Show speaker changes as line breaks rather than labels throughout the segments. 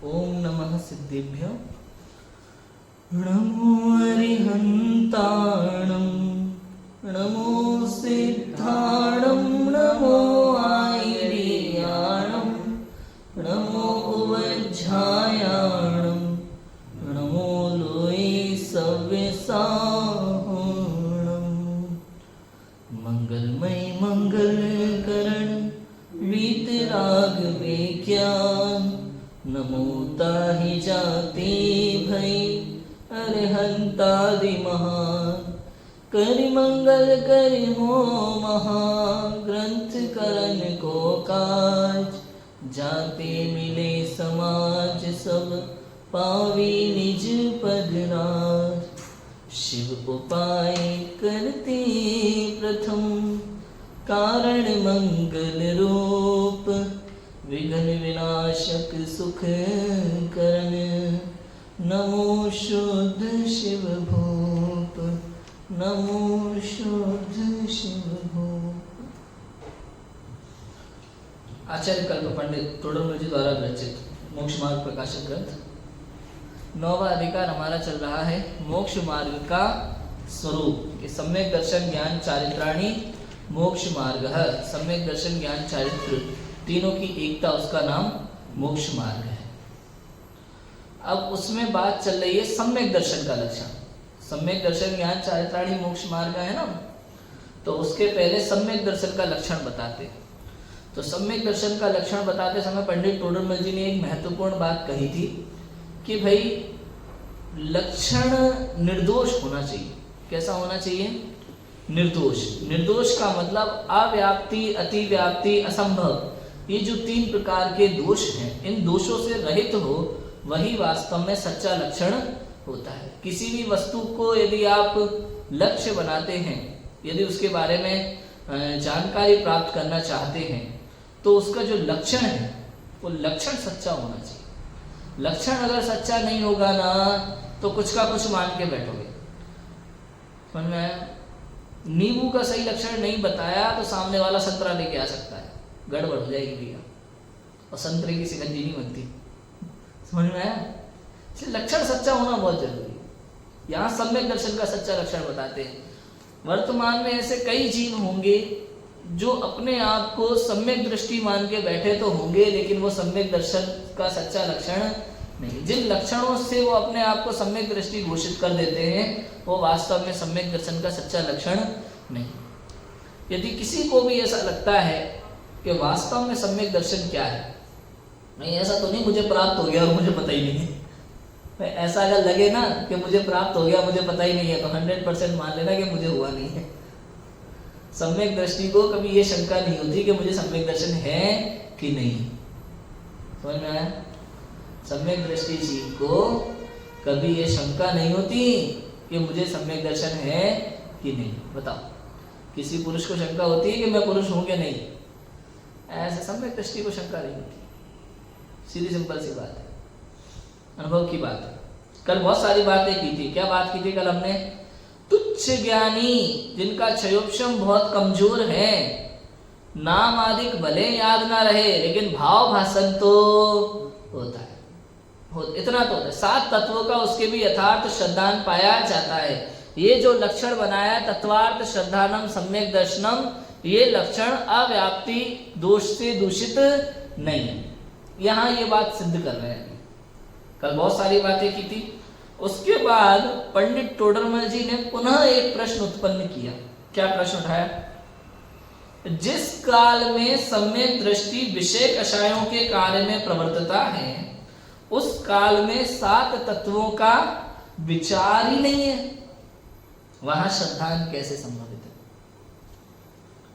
ओम नमः सिद्धिभ्यो नमो अरिहन्ताणं नमो सिद्धाणं नमो आयर्याणं नमो उवज्झायाणं नमो लोये सव्यसाहणं मंगलमय मंगलकरण वीतराग विज्ञान नमो ताहि जाति भय अरहंतादि महान करि मंगल करि हो महाग्रंथ करण को काज जाते मिले समाज सब पावी निज पद राज शिव उपाय करते प्रथम कारण मंगल रूप विघ्न विनाशक सुख करण नमो शुद्ध शिव भूप नमो शुद्ध शिव भूप। आचार्य कल्प पंडित तोडरमल जी द्वारा रचित मोक्ष मार्ग प्रकाशक ग्रंथ। 9वां अधिकार हमारा चल रहा है मोक्ष मार्ग का स्वरूप। सम्यक दर्शन ज्ञान चारित्राणी मोक्ष मार्ग है। सम्यक दर्शन ज्ञान चारित्र तीनों की एकता, उसका नाम मोक्ष मार्ग है। अब उसमें बात चल रही है सम्यक दर्शन का लक्षण। सम्यक दर्शन ज्ञान चारित्राणी मोक्ष मार्ग है ना, तो उसके पहले सम्यक दर्शन का लक्षण बताते। तो सम्यक दर्शन का लक्षण बताते समय पंडित तोडरमल जी ने एक महत्वपूर्ण बात कही थी कि भाई लक्षण निर्दोष होना चाहिए। कैसा होना चाहिए? निर्दोष। निर्दोष का मतलब अव्याप्ति, अतिव्याप्ति, असंभव, ये जो 3 प्रकार के दोष हैं, इन दोषों से रहित हो, वही वास्तव में सच्चा लक्षण होता है। किसी भी वस्तु को यदि आप लक्ष्य बनाते हैं, यदि उसके बारे में जानकारी प्राप्त करना चाहते हैं, तो उसका जो लक्षण है वो लक्षण सच्चा होना चाहिए। लक्षण अगर सच्चा नहीं होगा ना, तो कुछ का कुछ मान के बैठोगे। समझ में आया? नींबू का सही लक्षण नहीं बताया तो सामने वाला संतरा लेके आ सकता है, गड़बड़ हो जाएगी भैया, और संतरे की शिकंजी नहीं बनती। समझ में आया? लक्षण सच्चा होना बहुत जरूरी है। यहाँ सम्यक दर्शन का सच्चा लक्षण बताते हैं। वर्तमान में ऐसे कई जीव होंगे जो अपने आप को सम्यक दृष्टि मान के बैठे तो होंगे, लेकिन वो सम्यक दर्शन का सच्चा लक्षण नहीं। जिन लक्षणों से वो अपने आप को सम्यक दृष्टि घोषित कर देते हैं, वो वास्तव में सम्यक दर्शन का सच्चा लक्षण नहीं। यदि किसी को भी ऐसा लगता है कि वास्तव में सम्यक दर्शन क्या है, नहीं ऐसा तो नहीं मुझे प्राप्त हो गया और मुझे पता ही नहीं है, ऐसा अगर लगे ना कि मुझे प्राप्त हो गया मुझे पता ही नहीं है, तो 100% मान लेना कि मुझे हुआ नहीं है। सम्यक दृष्टि को कभी ये शंका नहीं होती कि मुझे सम्यक दर्शन है कि नहीं। समझ में आया? सम्यक दृष्टि जीव को कभी ये शंका नहीं होती कि मुझे सम्यक दर्शन है कि नहीं। बताओ, किसी पुरुष को शंका होती है कि मैं पुरुष हूं कि नहीं? ऐसे सम्यक दृष्टि को शंका नहीं होती। सीधी सिंपल सी बात है, अनुभव की बात है। कल बहुत सारी बातें की थी। क्या बात की थी कल हमने? तुच्छ ज्ञानी जिनका क्षयोपशम बहुत कमजोर है, नाम आदिक भले याद ना रहे लेकिन भाव भाषण तो होता है, इतना तो होता है। 7 तत्वों का उसके भी यथार्थ श्रद्धान पाया जाता है। ये जो लक्षण बनाया तत्वार्थ श्रद्धानम सम्यक दर्शनम, ये लक्षण अव्याप्ति दोष से दूषित नहीं है। यहाँ ये बात सिद्ध कर रहे हैं। कल बहुत सारी बातें की थी। उसके बाद पंडित तोडरमल जी ने पुनः एक प्रश्न उत्पन्न किया। क्या प्रश्न उठाया? जिस काल में सम्यक दृष्टि विषय कषायों के कार्य में प्रवर्तता है, उस काल में 7 तत्वों का विचार ही नहीं है, वहां श्रद्धान कैसे संभवित है?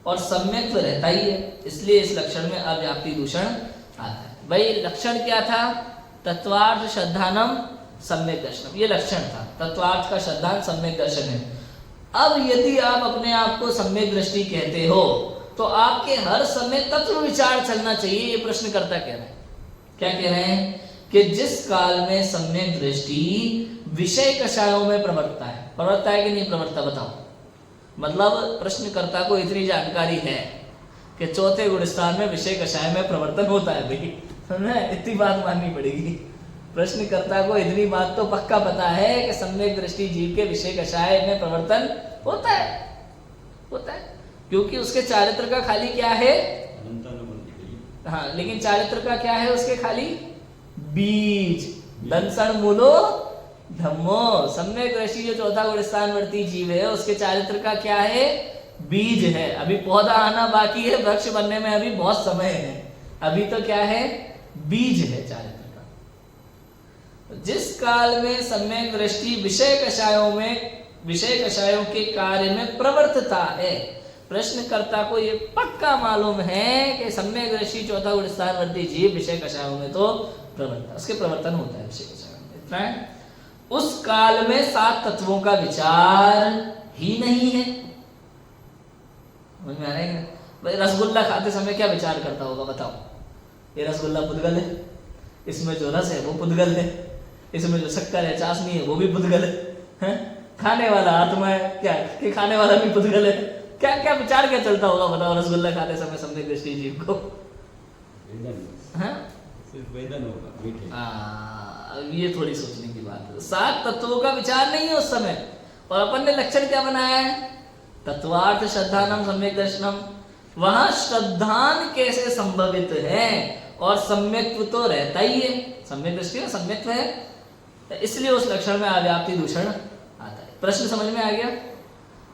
और सम्यक तो रहता ही है, इसलिए इस लक्षण में अव्याप्ति दूषण आता है। भाई लक्षण क्या था? तत्वार्थ श्रद्धानम सम्यक दर्शनम, ये लक्षण था। तत्वार्थ का श्रद्धान सम्यक दर्शन है। अब यदि आप अपने आप को सम्यक दृष्टि कहते हो, तो आपके हर समय तत्व विचार चलना चाहिए। ये प्रश्नकर्ता कह रहे हैं। क्या कह रहे हैं? कि जिस काल में सम्यक दृष्टि विषय कषायों में प्रवर्तता है कि नहीं प्रवर्तता? बताओ। मतलब प्रश्नकर्ता को इतनी जानकारी है कि चौथे गुणस्थान में विषय कषाय में प्रवर्तन होता है। भाई इतनी बात माननी पड़ेगी। प्रश्नकर्ता को इतनी बात तो पक्का पता है कि सम्यक दृष्टि जीव के विषय कषाय में प्रवर्तन होता है, क्योंकि उसके चारित्र का खाली क्या है, हाँ, लेकिन चारित्र का क्या है उसके खाली बीज, दंसण मूलो धम्मो। सम्यक दृष्टि जो चौथा गुण स्थानवर्ती जीव है उसके चारित्र का क्या है, बीज है। अभी पौधा आना बाकी है, वृक्ष बनने में अभी बहुत समय है, अभी तो क्या है, बीज है चारित्र का। जिस काल में सम्यक दृष्टि विषय कषायों के कार्य में प्रवर्तता है, प्रश्नकर्ता को ये पक्का मालूम है कि सम्यक दृष्टि चौथा गुण स्थानवर्ती जीव विषय कषायों में तो उसके प्रवर्तन होता है विषय कषायों में, इतना है। उस काल में 7 तत्वों का विचार ही नहीं है। समझ में आ रहा है? भाई रसगुल्ला खाते समय क्या विचार करता होगा बताओ, ये रसगुल्ला पुद्गल है, इसमें जो रस है वो पुद्गल है, इसमें जो शक्कर है चाशनी है वो भी पुद्गल है, खाने वाला आत्मा है क्या, कि खाने वाला भी पुद्गल है, क्या क्या विचार क्या चलता होगा बताओ रसगुल्ला खाते समय सम्यक दृष्टि जीव को,
वेदन होगा।
ये थोड़ी सोचने की बात है। 7 तत्वों का विचार नहीं है उस समय, और अपन ने लक्षण क्या बनाया है, तत्वार्थ श्रद्धानम सम्यक दर्शनम। वहां श्रद्धान कैसे संभवित है, और सम्यक्त्व तो रहता ही है, सम्यक दृष्टि में सम्यक्त्व है, इसलिए उस लक्षण में अव्याप्ति दूषण आता है। प्रश्न समझ में आ गया?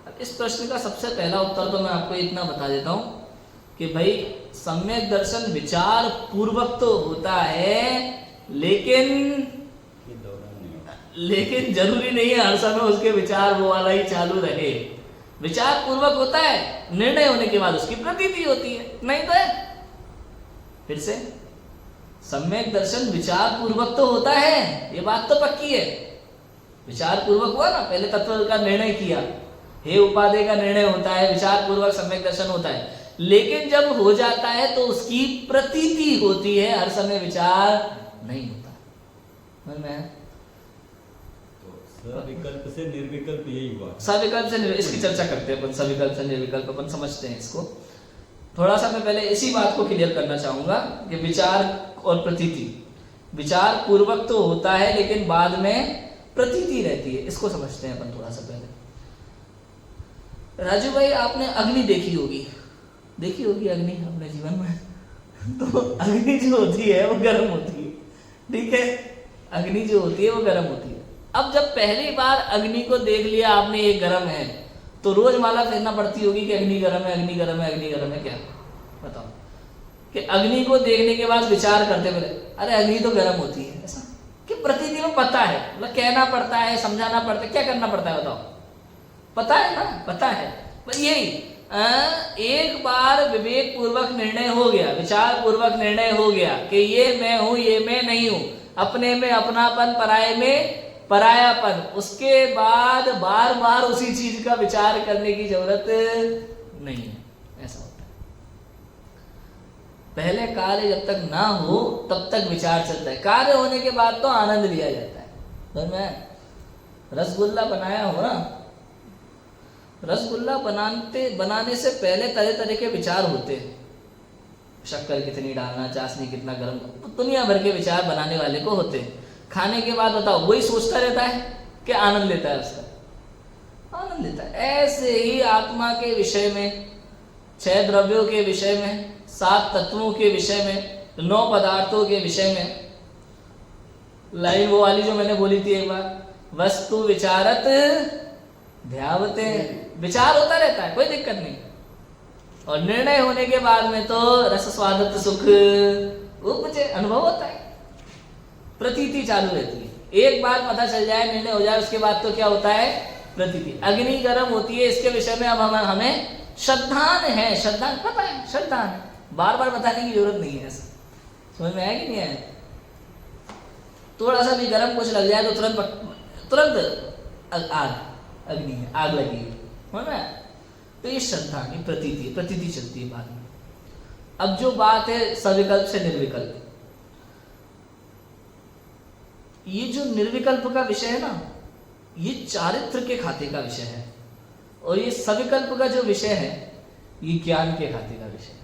अब इस प्रश्न का सबसे पहला उत्तर तो मैं आपको इतना बता देता हूं कि भाई सम्यक दर्शन विचार पूर्वक तो होता है, लेकिन जरूरी नहीं है हर समय उसके विचार वो वाला ही चालू रहे। विचार पूर्वक होता है, निर्णय होने के बाद उसकी प्रतीति होती है, नहीं तो है। फिर से सम्यक दर्शन विचार पूर्वक तो होता है, ये बात तो पक्की है। विचार पूर्वक हुआ ना, पहले तत्व का निर्णय किया, हे उपादेय का निर्णय होता है, विचार पूर्वक सम्यक दर्शन होता है, लेकिन जब हो जाता है तो उसकी प्रतीति होती है, हर समय विचार नहीं होता। समझ में है?
सविकल्प से निर्विकल्प यही हुआ।
सविकल्प से इसकी चर्चा करते हैं अपन, सविकल्प से निर्विकल्प अपन समझते हैं इसको। थोड़ा सा मैं पहले इसी बात को क्लियर करना चाहूंगा कि विचार और प्रतीति, विचार पूर्वक तो होता है लेकिन बाद में प्रतीति रहती है, इसको समझते हैं अपन थोड़ा सा पहले। राजू भाई आपने अग्नि देखी होगी अग्नि अपने जीवन में तो अग्नि जो होती है वो गर्म होती है, ठीक है, अग्नि जो होती है वो गर्म होती है। अब जब पहली बार अग्नि को देख लिया आपने ये गर्म है, तो रोज माला फेरना पड़ती होगी कि अग्नि गर्म है, अग्नि गर्म है, अग्नि गर्म है, क्या बताओ? कि अग्नि को देखने के बाद विचार करते बोले अरे अग्नि तो गर्म होती है, ऐसा कि प्रतीति में पता है, मतलब कहना पड़ता है, समझाना पड़ता है, क्या करना पड़ता है बताओ? पता है ना, पता है। पर यही एक बार विवेक पूर्वक निर्णय हो गया, विचार पूर्वक निर्णय हो गया कि ये मैं हूं, ये मैं नहीं हूं, अपने में अपनापन, पराये में परायापन, उसके बाद बार बार उसी चीज का विचार करने की जरूरत नहीं है, ऐसा होता है। पहले कार्य जब तक ना हो तब तक विचार चलता है, कार्य होने के बाद तो आनंद लिया जाता है। समझ में? रसगुल्ला बनाया हो ना, रसगुल्ला बनाने से पहले तरह तरह के विचार होते हैं, शक्कर कितनी डालना, चाशनी कितना गर्म, दुनिया भर के विचार बनाने वाले को होते हैं। खाने के बाद बताओ वही सोचता रहता है कि आनंद लेता है, उसका आनंद लेता है। ऐसे ही आत्मा के विषय में, 6 द्रव्यों के विषय में, 7 तत्वों के विषय में, 9 पदार्थों के विषय में, लाइन वो वाली जो मैंने बोली थी एक बार, वस्तु विचारत ध्यावते, विचार होता रहता है, कोई दिक्कत नहीं, और निर्णय होने के बाद में तो रस स्वादत सुख उपजे, अनुभव होता है, प्रतीति चालू रहती है। एक बार पता चल जाए, निर्णय हो जाए, उसके बाद तो क्या होता है, प्रतीति। अग्नि गर्म होती है, इसके विषय में अब हमें श्रद्धान है, श्रद्धान पता है, श्रद्धान है, बार बार बताने की जरूरत नहीं है। ऐसा समझ में आया कि नहीं आया? थोड़ा सा भी गर्म कुछ लग जाए तो तुरंत आग, अग्नि है, आग लगी है, तो ये श्रद्धा की प्रतीति चलती है बाद में। अब जो बात है सविकल्प से निर्विकल्प, ये जो निर्विकल्प का विषय है ना, ये चारित्र के खाते का विषय है, और ये सविकल्प का जो विषय है ये ज्ञान के खाते का विषय है।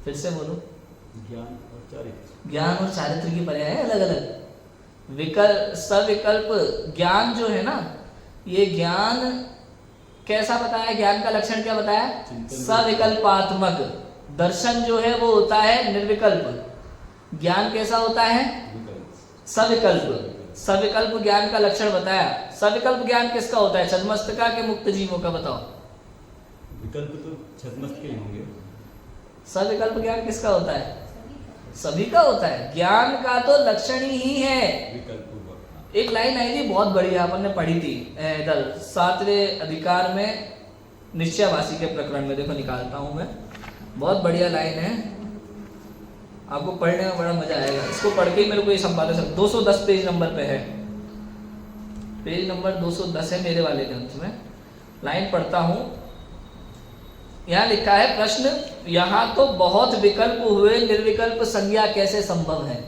फिर से बोलो,
ज्ञान और चारित्र।
ज्ञान और चारित्र की पर्याय है अलग अलग। विकल्प सविकल्प ज्ञान जो है ना, ये ज्ञान कैसा बताया, ज्ञान का लक्षण क्या बताया,
चिंतन।
सविकल्पात्मक। दर्शन जो है वो होता है निर्विकल्प, ज्ञान कैसा होता है,
विकल्प।
सविकल्प। सविकल्प ज्ञान का लक्षण बताया। सविकल्प ज्ञान किसका होता है, छद्मस्तका के मुक्त जीवों का, बताओ।
विकल्प तो छद्मस्त के ही होंगे।
सविकल्प ज्ञान किसका होता है, सभी का होता है। ज्ञान का तो लक्षण ही है।
विकल्प पूर्वक।
एक लाइन आई थी बहुत बढ़िया, अपन ने पढ़ी थी इधर 7वें अधिकार में निश्चयवासी के प्रकरण में। देखो निकालता हूं मैं, बहुत बढ़िया लाइन है, आपको पढ़ने में बड़ा मजा आएगा। इसको पढ़ के ही मेरे को ये संपादन सब 210 पेज नंबर पे है, पेज नंबर 210 है मेरे वाले ग्रंथ में। लाइन पढ़ता हूं, यहाँ लिखा है प्रश्न, यहाँ तो बहुत विकल्प हुए, निर्विकल्प संज्ञा कैसे संभव है।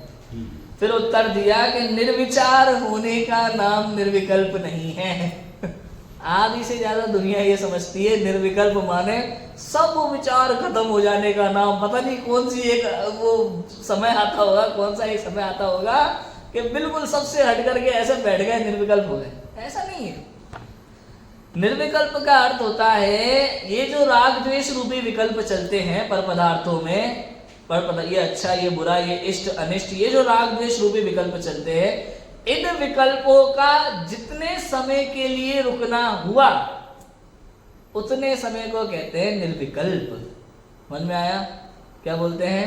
फिर उत्तर दिया कि निर्विचार होने का नाम निर्विकल्प नहीं है। आधी से ज्यादा दुनिया ये समझती है निर्विकल्प माने सब विचार खत्म हो जाने का नाम। पता नहीं कौन सी एक वो समय आता होगा, कौन सा एक समय आता होगा कि बिल्कुल सबसे हट करके ऐसे बैठ गए, निर्विकल्प हो गए। ऐसा नहीं है। निर्विकल्प का अर्थ होता है ये जो राग द्वेष रूपी विकल्प चलते हैं पर पदार्थों में, ये अच्छा ये बुरा, ये इष्ट अनिष्ट, ये जो राग द्वेष रूपी विकल्प चलते हैं, इन विकल्पों का जितने समय के लिए रुकना हुआ उतने समय को कहते हैं निर्विकल्प। समझ में आया क्या बोलते हैं,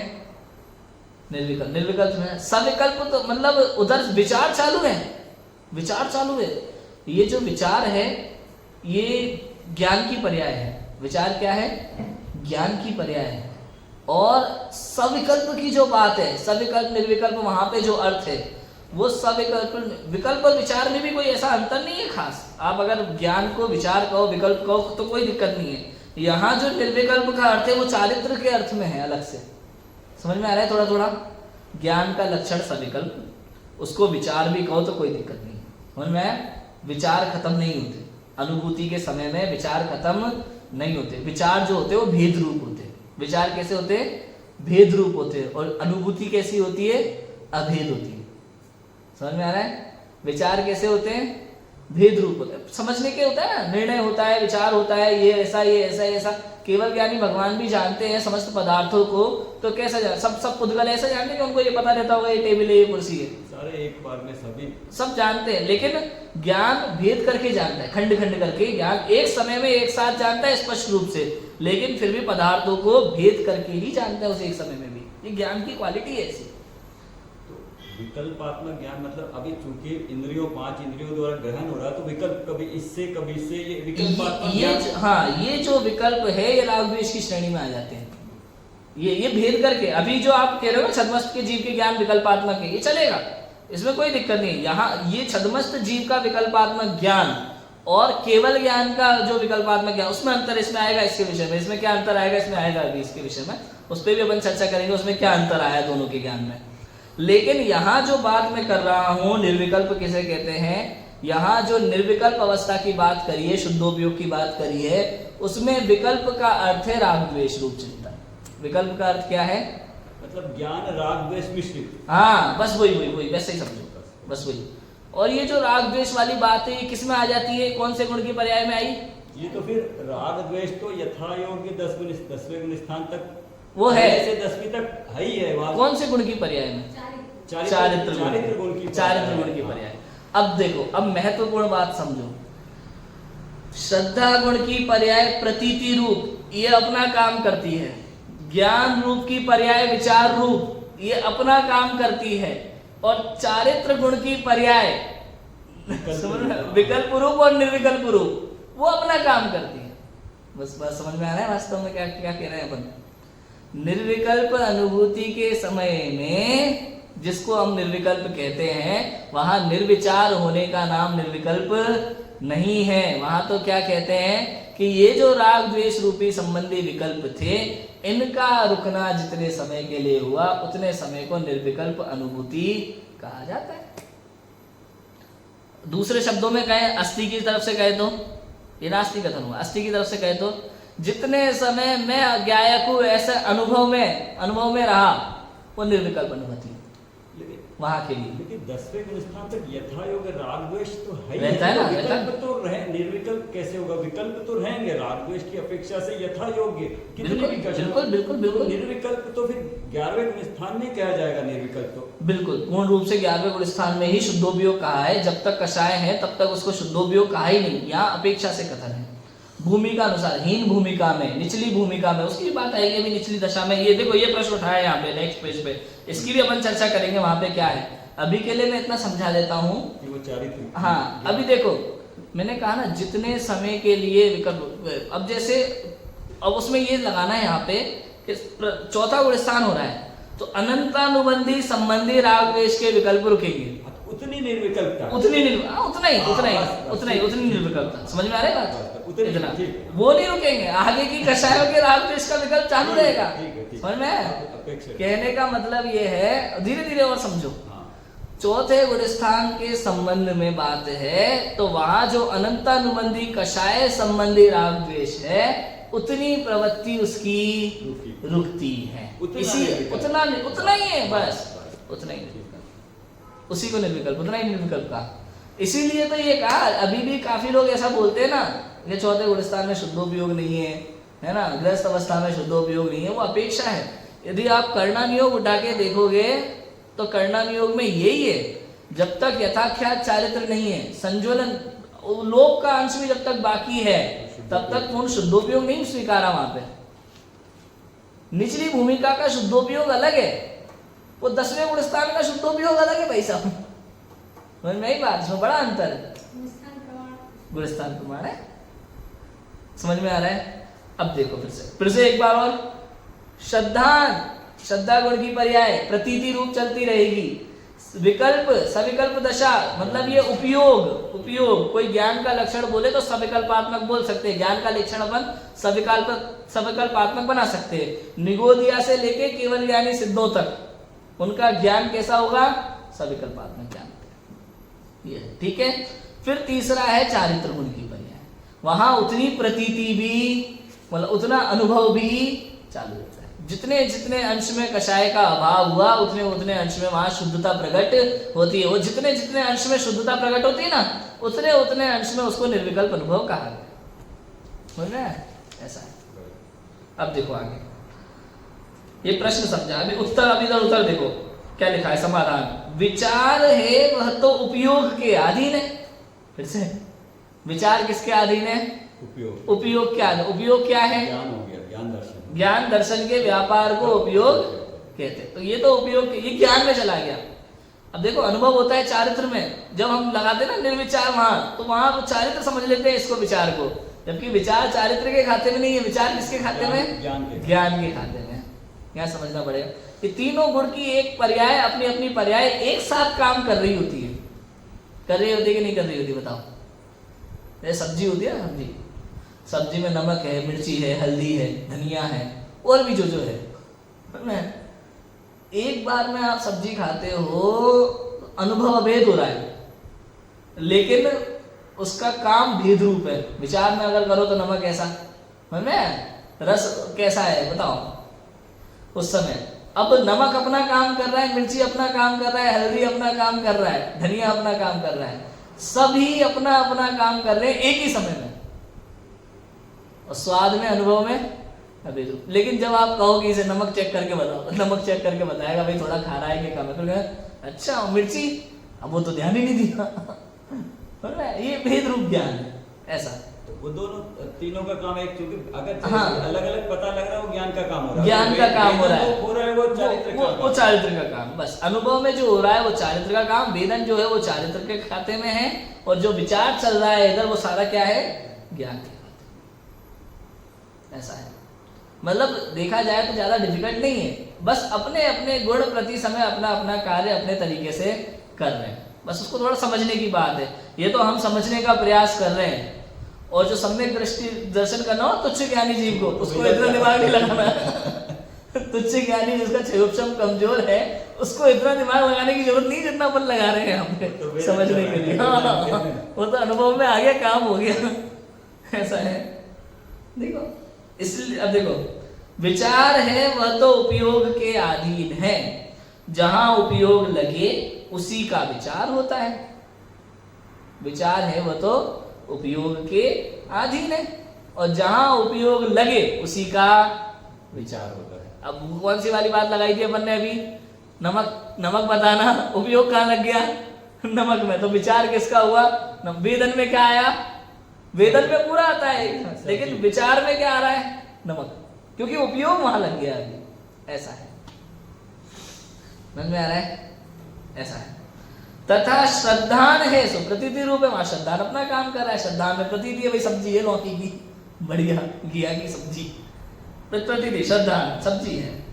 निर्विकल्प। निर्विकल्प में सविकल्प तो मतलब उधर विचार चालू है, विचार चालू है। ये जो विचार है ये ज्ञान की पर्याय है। विचार क्या है, ज्ञान की पर्याय है। और सविकल्प की जो बात है, सविकल्प निर्विकल्प, वहां पे जो अर्थ है वो सविकल्प, विकल्प और विचार में भी कोई ऐसा अंतर नहीं है खास। आप अगर ज्ञान को विचार कहो, विकल्प कहो तो कोई दिक्कत नहीं है। यहाँ जो निर्विकल्प का अर्थ है वो चारित्र के अर्थ में है अलग से। समझ में आ रहा है थोड़ा थोड़ा। ज्ञान का लक्षण सविकल्प, उसको विचार भी कहो तो कोई दिक्कत नहीं। समझ में आया, विचार खत्म नहीं होते अनुभूति के समय में, विचार खत्म नहीं होते। विचार जो होते हैं वो भेद रूप होते हैं। विचार कैसे होते हैं, भेद रूप होते हैं। और अनुभूति कैसी होती है, अभेद होती है। समझ में आ रहा है, विचार कैसे होते हैं, भेद रूप होते हैं। समझने के होता है ना, निर्णय होता है, विचार होता है, ये ऐसा ये ऐसा ऐसा। केवल ज्ञानी भगवान भी जानते हैं समस्त पदार्थों को, तो कैसा सब पुद्गल ऐसा जानते हैं कि उनको ये पता रहता होगा ये टेबल है, ये कुर्सी है,
सारे एक बार में सभी
सब जानते हैं। लेकिन ज्ञान भेद करके जानता है, खंड खंड करके। ज्ञान एक समय में एक साथ जानता है स्पष्ट रूप से, लेकिन फिर भी पदार्थों को भेद करके ही जानता है उस एक समय में भी। ये ज्ञान की क्वालिटी है ऐसी।
विकल्पात्मक ज्ञान मतलब अभी चूंकि इंद्रियों 5 इंद्रियों द्वारा ग्रहण हो रहा है तो विकल्प कभी इससे कभी इससे, ये विकल्पात्मक ज्ञान।
हाँ, ये जो विकल्प है ये राग द्वेष की श्रेणी में आ जाते हैं। ये भेद करके, अभी जो आप कह रहे हो ना छद्मस्त के जीव के ज्ञान विकल्पात्मक है, ये चलेगा, इसमें कोई दिक्कत नहीं। यहाँ ये छद्मस्त जीव का विकल्पात्मक ज्ञान और केवल ज्ञान का जो विकल्पात्मक ज्ञान, उसमें अंतर इसमें आएगा इसके विषय में। इसमें क्या अंतर आएगा, इसमें आएगा अभी इसके विषय में, उस पर भी अपन चर्चा करेंगे उसमें क्या अंतर आया दोनों के ज्ञान में। लेकिन यहाँ जो बात मैं कर रहा हूँ निर्विकल्प किसे कहते हैं, यहाँ जो निर्विकल्प अवस्था की बात करी है, शुद्धोपयोग की बात करी है, उसमें विकल्प का अर्थ है राग द्वेष रूप चिंतन। विकल्प का अर्थ क्या है,
मतलब ज्ञान राग द्वेष मिश्रित।
हाँ बस वही वैसे ही समझो, बस वही। और ये जो राग द्वेष वाली बात है ये किस में आ जाती है, कौन से गुण की पर्याय में आई,
ये तो फिर राग द्वेष तो यथा योग्य 10वें गुण स्थान तक
वो है,
से 10वीं तक है ही है।
कौन से गुण की पर्याय में, चारित्र गुण की पर्याय। अब देखो, अब महत्वपूर्ण बात समझो। श्रद्धा गुण की पर्याय प्रतीति रूप, ये अपना काम करती है। ज्ञान रूप की पर्याय विचार रूप, ये अपना काम करती है। और चारित्र गुण की पर्याय विकल्प रूप और निर्विकल्प रूप, वो अपना काम करती है। बस बात समझ में आ रहा है वास्तव में क्या क्या कह रहे हैं अपन। निर्विकल्प अनुभूति के समय में जिसको हम निर्विकल्प कहते हैं, वहां निर्विचार होने का नाम निर्विकल्प नहीं है। वहां तो क्या कहते हैं कि ये जो राग द्वेष रूपी संबंधी विकल्प थे, इनका रुकना जितने समय के लिए हुआ उतने समय को निर्विकल्प अनुभूति कहा जाता है। दूसरे शब्दों में कहें, अस्थि की तरफ से कहे तो ये नास्ति कथन हुआ। अस्थि की तरफ से कहे तो जितने समय मैं ज्ञायक हूं ऐसे अनुभव में रहा, वो निर्विकल्प अनुभूति
लेकिन
वहां के लिए।
लेकिन 10वें गुण स्थान तक यथा योग राग द्वेष तो है ही
रहता है ना,
विकल्प
रहता।
तो रहे, निर्विकल्प कैसे होगा? विकल्प तो रहेंगे राग द्वेष की अपेक्षा से यथा योग्य कितने
बिल्कुल
भी कष्ट।
बिल्कुल बिल्कुल बिल्कुल
निर्विकल्प तो फिर 11वें गुण स्थान में कहा जाएगा निर्विकल्प तो।
बिल्कुल पूर्ण रूप से 11वें गुण स्थान में ही शुद्धोपयोग कहा है। जब तक कषाय है तब तक उसको शुद्धोपयोग कहा ही नहीं, यहाँ अपेक्षा से कथन है। भूमिका अनुसार, हीन भूमिका में, निचली भूमिका में, उसकी भी बात आएगी अभी निचली दशा में। ये देखो ये प्रश्न उठाया यहाँ पे नेक्स्ट पेज पे, इसकी भी अपन चर्चा करेंगे वहां पे क्या है। अभी के लिए मैं इतना समझा देता हूँ
कि वो चारित्र।
हाँ। अभी देखो मैंने कहा ना जितने समय के लिए विकल्प, अब जैसे अब उसमें ये लगाना है यहाँ पे कि चौथा गुण स्थान हो रहा है तो अनंतानुबंधी संबंधी राग द्वेष के विकल्प रुकेंगे,
उतनी निर्विकल्पता,
उतनी उतना ही उतना ही
बस,
उतना ही उतनी निर्विकल्पता। समझ में आ रहा है बात?
उतनी,
इतना
ठीक।
वो नहीं रुकेंगे, आगे की कषायों के राग द्वेष का विकल्प चालू रहेगा।
ठीक।
समझ में आया?
अपेक्षा।
कहने का मतलब ये है, धीरे धीरे और समझो।
हाँ।
चौथे गुण स्थान के संबंध में बात है तो वहां जो अनंतानुबंधी कषाय संबंधी राग द्वेष है उतनी प्रवृत्ति उसकी रुकती है। इसी उतना ही है, बस उतना ही निर्विकल्प, उसी को निर्विकल्प, उतना ही निर्विकल्प का। इसीलिए तो ये कहा, अभी भी काफी लोग ऐसा बोलते हैं ना कि चौथे गुण स्थान में शुद्धोपयोग नहीं है ना, गृहस्थ अवस्था में शुद्धोपयोग नहीं है, वो अपेक्षा है। यदि आप कर्णानियोग उठा के देखोगे तो कर्णानियोग में यही है, जब तक यथाख्यात चारित्र नहीं है, संज्वलन लोक का अंश भी जब तक बाकी है तब तक पूर्ण शुद्धोपयोग नहीं स्वीकारा वहां पे। निचली भूमिका का शुद्धोपयोग अलग है, वो 10वें गुण स्थान का शुद्धोपयोग अलग है भाई साहब। समझ में आई बात? इसमें बड़ा अंतर है, गुणस्थान प्रमाण है। समझ में आ रहा है? अब देखो फिर से एक बार और, श्रद्धा गुण की पर्याय प्रतीति रूप चलती रहेगी। विकल्प सविकल्प दशा मतलब ये उपयोग कोई ज्ञान का लक्षण बोले तो सविकल्पात्मक बोल सकते हैं, ज्ञान का लक्षण अपन सविकल्पात्मक बना सकते हैं। निगोदिया से लेके केवल ज्ञानी सिद्धों तक उनका ज्ञान कैसा होगा? सविकल्पात्मक ज्ञान। ये ठीक है। फिर तीसरा है चारित्र गुण की पर्याय, वहां उतनी प्रतीति भी मतलब उतना अनुभव भी चालू रहता है। जितने जितने अंश में कषाय का अभाव हुआ उतने उतने अंश में वहां शुद्धता प्रकट होती है। वो जितने जितने अंश में शुद्धता प्रकट होती है ना उतने उतने अंश में उसको निर्विकल्प अनुभव कहा गया। समझ रहे हैं? ऐसा है। अब देखो आगे ये प्रश्न समझा, अभी उत्तर देखो क्या लिखा है। समाधान, विचार है वह तो उपयोग के अधीन है। फिर से विचार किसके अधीन है? उपयोग क्या है? उपयोग क्या है?
ज्ञान हो गया,
ज्ञान दर्शन के व्यापार को उपयोग कहते हैं। तो ये तो उपयोग, ये ज्ञान में चला गया। अब देखो अनुभव होता है चारित्र में, जब हम लगाते ना निर्विचार वहां तो वहां वो चारित्र समझ लेते हैं इसको विचार को, जबकि विचार चारित्र के खाते में नहीं है, विचार किसके खाते में? ज्ञान के खाते में। यहाँ समझना पड़ेगा कि तीनों गुण की एक पर्याय अपनी अपनी पर्याय एक साथ काम कर रही होती है। कर रही होती है कि नहीं कर रही होती? बताओ। जैसे सब्जी होती है ना, सब्जी में नमक है, मिर्ची है, हल्दी है, धनिया है और भी जो है। एक बार में आप सब्जी खाते हो, अनुभव अभेद हो रहा है, लेकिन उसका काम भेद रूप है। विचार में अगर करो तो नमक कैसा, रस कैसा है बताओ उस समय। अब नमक अपना काम कर रहा है, मिर्ची अपना काम कर रहा है, हल्दी अपना काम कर रहा है, धनिया अपना काम कर रहा है, सभी अपना अपना काम कर रहे हैं एक ही समय में, और स्वाद में अनुभव में अभेद। लेकिन जब आप कहो कि इसे नमक चेक करके बताओ, नमक चेक करके बताएगा भाई थोड़ा खा रहा है कि कम है, तो अच्छा मिर्ची, अब वो तो ध्यान ही नहीं दिया। ये भेद रूप ज्ञान है। ऐसा
तो वो दोनों तीनों का काम एक, क्योंकि अगर
हाँ।
अलग अलग पता लग रहा है वो ज्ञान का काम हो रहा है,
ज्ञान का काम हो रहा है,
वो चारित्र का
वो चारित्र का काम। बस अनुभव में जो हो रहा है वो चारित्र का काम, वेदन जो है वो चारित्र के खाते में है, और जो विचार चल रहा है इधर वो सारा क्या है? ज्ञान के खाते। ऐसा है। मतलब देखा जाए तो ज्यादा डिफिकल्ट नहीं है, बस अपने अपने गुण प्रति समय अपना अपना कार्य अपने तरीके से कर रहे हैं, बस उसको थोड़ा समझने की बात है। ये तो हम समझने का प्रयास कर रहे हैं, और जो सम्यक दृष्टि दर्शन करना हो तुच्छ ज्ञानी जीव को, उसको इतना दिमाग नहीं लगाना। तुच्छ ज्ञानी जिसका क्षयोपशम कमजोर है उसको इतना दिमाग लगाने की जरूरत नहीं जितना अपन लगा रहे हैं यहाँ पे समझने के लिए। वो तो अनुभव में आ गया, काम हो गया। ऐसा है। देखो इसलिए अब देखो, विचार है वह तो उपयोग के अधीन है, जहां उपयोग लगे उसी का विचार होता है। विचार है वो तो उपयोग के अधीन है, और जहां उपयोग लगे उसी का विचार होता है। अब कौन सी वाली बात लगाई थी अपन ने अभी? नमक, नमक बताना उपयोग कहाँ लग गया? नमक में। तो विचार किसका हुआ? वेदन में क्या आया? वेदन में पूरा आता है, लेकिन विचार में क्या आ रहा है? नमक, क्योंकि उपयोग वहां लग गया अभी। ऐसा है, समझ में आ रहा है? ऐसा है। तथा श्रद्धान है सो प्रतीति रूप है, वहां श्रद्धान अपना काम कर रहा है। श्रद्धान में प्रतीति है, भाई सब्जी है लौकी की, बढ़िया घिया की सब्जी, प्रतीति श्रद्धान सब्जी है।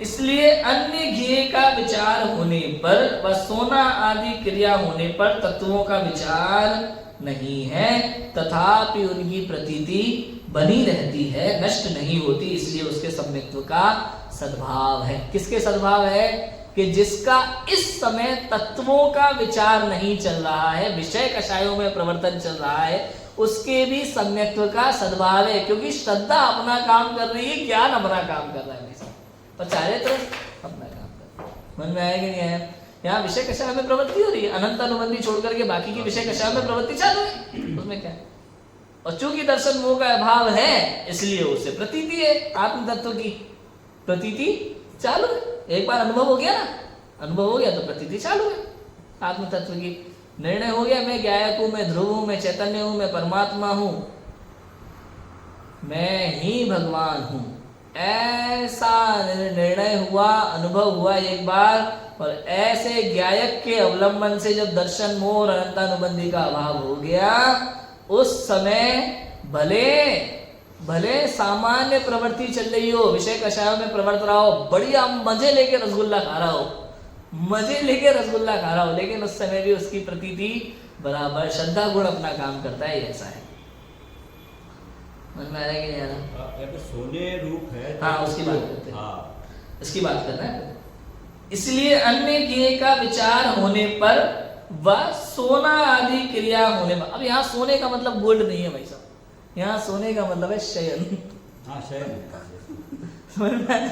इसलिए अन्य घिये का विचार होने पर व सोना आदि क्रिया होने पर तत्वों का विचार नहीं है, तथापि उनकी प्रतीति बनी रहती है, नष्ट नहीं होती, इसलिए उसके सम्यक्त्व का सद्भाव है। किसके सद्भाव है? कि जिसका इस समय तत्वों का विचार नहीं चल रहा है, विषय कषायों में प्रवर्तन चल रहा है, उसके भी सम्यक्त्व का सद्भाव है, क्योंकि श्रद्धा अपना काम कर रही है, ज्ञान अपना काम कर रहा है, और चारे तरफ अपना काम कर रहा है। मन में आया कि नहीं आया? यहाँ विषय कषाय में प्रवृत्ति हो रही है, अनंत अनुबंधी छोड़ करके बाकी की विषय कषाय में प्रवृत्ति चालू है, उसमें क्या है? और चूंकि दर्शन मोह का अभाव है, इसलिए उसे प्रतीति है, आत्म तत्व की प्रतीति चालू है। एक बार अनुभव हो गया ना, अनुभव हो गया तो प्रतीति चालू है आत्म तत्व की। निर्णय हो गया मैं ज्ञायक हूं, मैं ध्रुव हूं, मैं चैतन्य हूं, मैं परमात्मा हूं, मैं ही भगवान हूं, ऐसा निर्णय हुआ, अनुभव हुआ एक बार। और ऐसे ज्ञायक के अवलंबन से जब दर्शन मोह और अनंतानुबंधी का अभाव हो गया, उस समय भले सामान्य प्रवृत्ति चल रही हो, विषय कषायों में प्रवर्त रहा हो, बढ़िया मजे लेके रसगुल्ला खा रहा हो, मजे लेके रसगुल्ला खा रहा हो, लेकिन उस समय भी उसकी प्रतीति बराबर श्रद्धा गुण अपना काम करता है। ऐसा है, समझ में आ रहा है कि नहीं आ रहा?
सोने रूप है,
हाँ उसकी बात करते हैं,
हाँ
इसकी बात करना है। इसलिए अन्य क्रिया का विचार होने पर व सोना आदि क्रिया होने पर, अब यहाँ सोने का मतलब गोल्ड नहीं है भाई साहब, यहाँ सोने का मतलब है शयन।
हाँ शयन।
समझ में आया?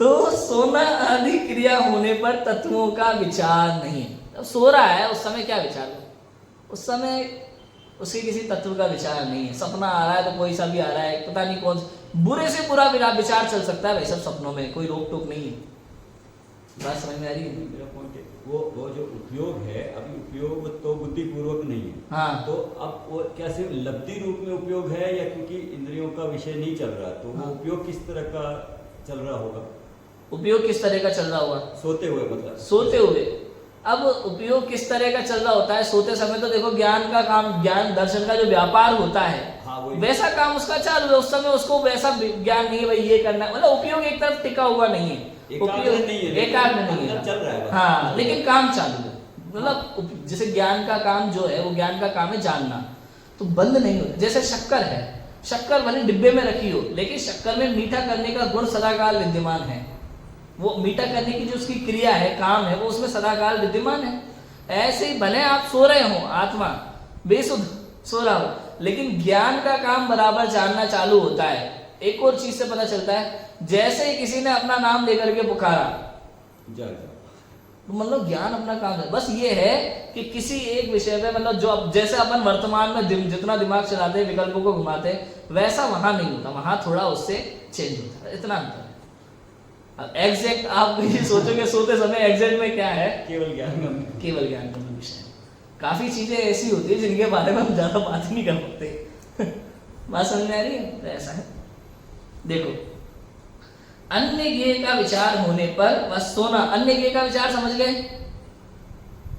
तो सोना आदि क्रिया होने पर तत्वों का विचार नहीं है। अब सो रहा है उस समय क्या विचार हो? उस समय उसके किसी तत्व का विचार नहीं है। सपना आ रहा है तो कोई सा भी आ रहा है, पता नहीं कौन बुरे से बुरा विचार चल सकता है भाई सब सपनों में, कोई रोक टोक नहीं है। बात समझ में आ रही है?
मेरा पॉइंट वो जो उपयोग है, अभी उपयोग तो बुद्धिपूर्वक नहीं है।
हाँ।
तो अब वो क्या सिर्फ लब्धि रूप में उपयोग है, या क्योंकि इंद्रियों का विषय नहीं चल रहा, तो वो उपयोग किस तरह का चल रहा होगा?
उपयोग किस तरह का चल रहा होगा?
सोते हुए, मतलब
सोते हुए। अब उपयोग किस तरह का चल रहा होता है? सोते समय तो देखो ज्ञान का काम, ज्ञान दर्शन का जो व्यापार होता है,
हाँ,
वैसा काम उसका चालू है। उस समय उसको वैसा ज्ञान नहीं है भाई ये करना, मतलब उपयोग एक तरफ टिका हुआ नहीं है, उपयोग एकाग्र नहीं है,
चल रहा है।
हाँ, लेकिन काम चालू है। मतलब जैसे ज्ञान का काम जो है वो ज्ञान का काम है जानना, तो बंद नहीं होता। जैसे शक्कर है, शक्कर भले डिब्बे में रखी हो, लेकिन शक्कर में मीठा करने का गुण सदाकाल विद्यमान है। वो मीठा करने की जो उसकी क्रिया है, काम है, वो उसमें सदाकाल विद्यमान है। ऐसे ही भले आप सो रहे हो, आत्मा बेसुध सो रहा हो, लेकिन ज्ञान का काम बराबर जानना चालू होता है। एक और चीज से पता चलता है, जैसे ही किसी ने अपना नाम लेकर के पुकारा, तो मतलब ज्ञान अपना काम है। बस ये है कि किसी एक विषय पे, मतलब जो जैसे अपन वर्तमान में जितना दिमाग चलाते हैं, विकल्पों को घुमाते हैं, वैसा वहां नहीं होता, वहां थोड़ा उससे चेंज होता है, इतना अंतर है। अब एग्जैक्ट आप ये सोचोगे सोते समय एग्जैक्ट में क्या है,
केवल ज्ञान
का विषय। काफी चीजें ऐसी होती है जिनके बारे में हम ज्यादा बात नहीं कर सकते। बात समझ में आ रही है? तो ऐसा है। देखो, अन्य ज्ञेय का विचार होने पर बस सोना, अन्य ज्ञेय का विचार समझ गए?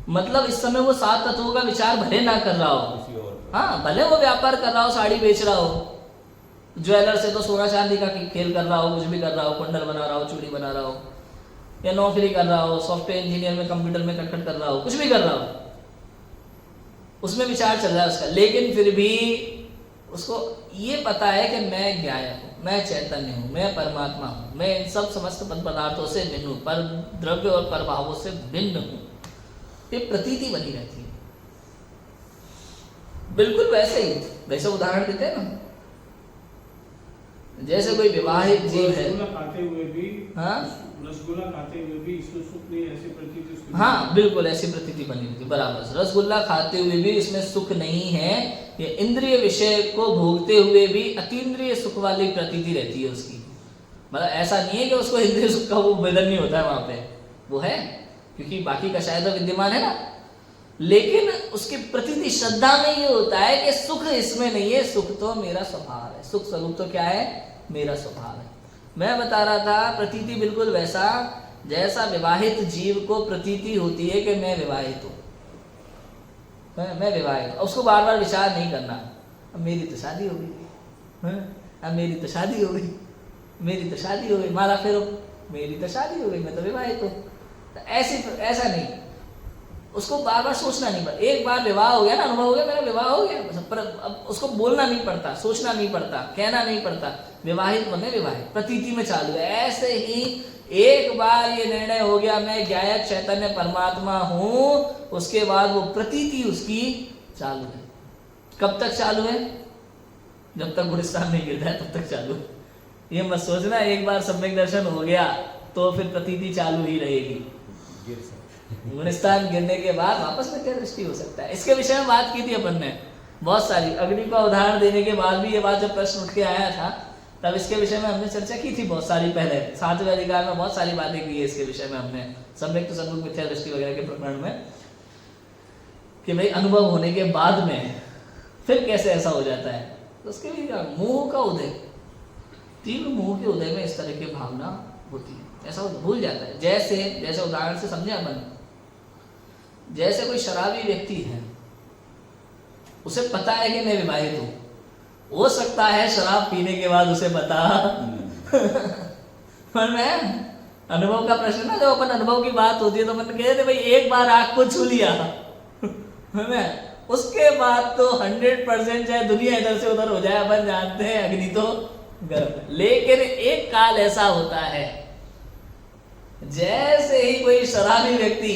मतलब इस समय वो 7 तत्वों का विचार भले ना कर रहा हो, हाँ भले वो व्यापार कर रहा हो, साड़ी बेच रहा हो, ज्वेलर से तो सोना चांदी का खेल कर रहा हो, कुछ भी कर रहा हो, कुंडल बना रहा हो, चूड़ी बना रहा हो, या नौकरी कर रहा हो, सॉफ्टवेयर इंजीनियर में कंप्यूटर में कटखट कर रहा हो, कुछ भी कर रहा हो, उसमें विचार चल रहा है उसका। लेकिन फिर भी उसको ये पता है कि मैं ज्ञायक हूँ, मैं चैतन्य हूँ, मैं परमात्मा हूँ, मैं इन सब समस्त पदार्थों से भिन्न हूँ, पर द्रव्य और पर भावों से भिन्न हूँ। ये प्रतीति बनी रहती है। बिल्कुल वैसे ही, वैसे उदाहरण देते हैं ना, जैसे कोई विवाहित जीव है,
खाते हुए भी
हाँ
रसगुल्ला खाते हुए भी इसमें सुख नहीं, ऐसी प्रतीति उसको
हाँ बिल्कुल ऐसी प्रतीति बनी हुई थी, बराबर। रसगुल्ला खाते हुए भी इसमें सुख नहीं है, ये इंद्रिय विषय को भोगते हुए भी अतीन्द्रिय सुख वाली प्रतीति रहती है उसकी। मतलब ऐसा नहीं है कि उसको इंद्रिय सुख का वो वेदन नहीं होता है वहां पे, वो है, क्योंकि बाकी कषाय तो विद्यमान है ना, लेकिन उसकी प्रतीति श्रद्धा में ये होता है कि सुख इसमें नहीं है, सुख तो मेरा स्वभाव है, सुख स्वरूप तो क्या है, मेरा स्वभाव है। मैं बता रहा था प्रतीति बिल्कुल वैसा जैसा विवाहित जीव को प्रतीति होती है कि मैं विवाहित हूं, मैं विवाहित हूं, उसको बार बार विचार नहीं करना, अब मेरी तो शादी हो गई, अब मेरी तो शादी हो गई, मेरी तो शादी हो गई, मारा फेरो, मेरी तो शादी हो गई, मैं तो विवाहित हूं। ऐसा नहीं, उसको बार बार सोचना नहीं पड़ता। एक बार विवाह हो गया ना, अनुभव हो गया मेरा विवाह हो गया, पर अब उसको बोलना नहीं पड़ता, सोचना नहीं पड़ता, कहना नहीं पड़ता, विवाहित बने विवाहित, प्रतीति में चालू है। ऐसे ही एक बार ये निर्णय हो गया मैं ज्ञायक चैतन्य परमात्मा हूं, उसके बाद वो प्रतीति उसकी चालू है। कब तक चालू है? जब तक गुलिस्तान नहीं गिरता है तब तक चालू है। ये मत सोचना एक बार सम्यक दर्शन हो गया तो फिर प्रतीति चालू ही रहेगी। गुलिस्तान गिरने के बाद वापस में क्या दृष्टि हो सकता है, इसके विषय में बात की थी अपन ने बहुत सारी। अग्नि का उदाहरण देने के बाद भी ये बात जब प्रश्न उठ के आया था तब इसके विषय में हमने चर्चा की थी बहुत सारी, पहले 7वें अधिकार में बहुत सारी बातें की है इसके विषय में हमने, सम्यक तो सन्मुख मिथ्या दृष्टि वगैरह के प्रकरण में, कि भाई अनुभव होने के बाद में फिर कैसे ऐसा हो जाता है। तो उसके लिए मोह का उदय, तीव्र मोह के उदय में इस तरह की भावना होती है, ऐसा भूल जाता है। जैसे उदाहरण से समझे अपन, जैसे कोई शराबी व्यक्ति है, उसे पता है कि मैं विवाहित हूं, हो सकता है शराब पीने के बाद उसे पता पर मैं अनुभव का प्रश्न ना, जब अपन अनुभव की बात होती है तो अपन कहते भाई एक बार आंख को छू लिया उसके बाद तो 100% चाहे दुनिया इधर से उधर हो जाए, अपन जानते हैं अग्नि तो गर्म है। लेकिन एक काल ऐसा होता है जैसे ही कोई शराबी व्यक्ति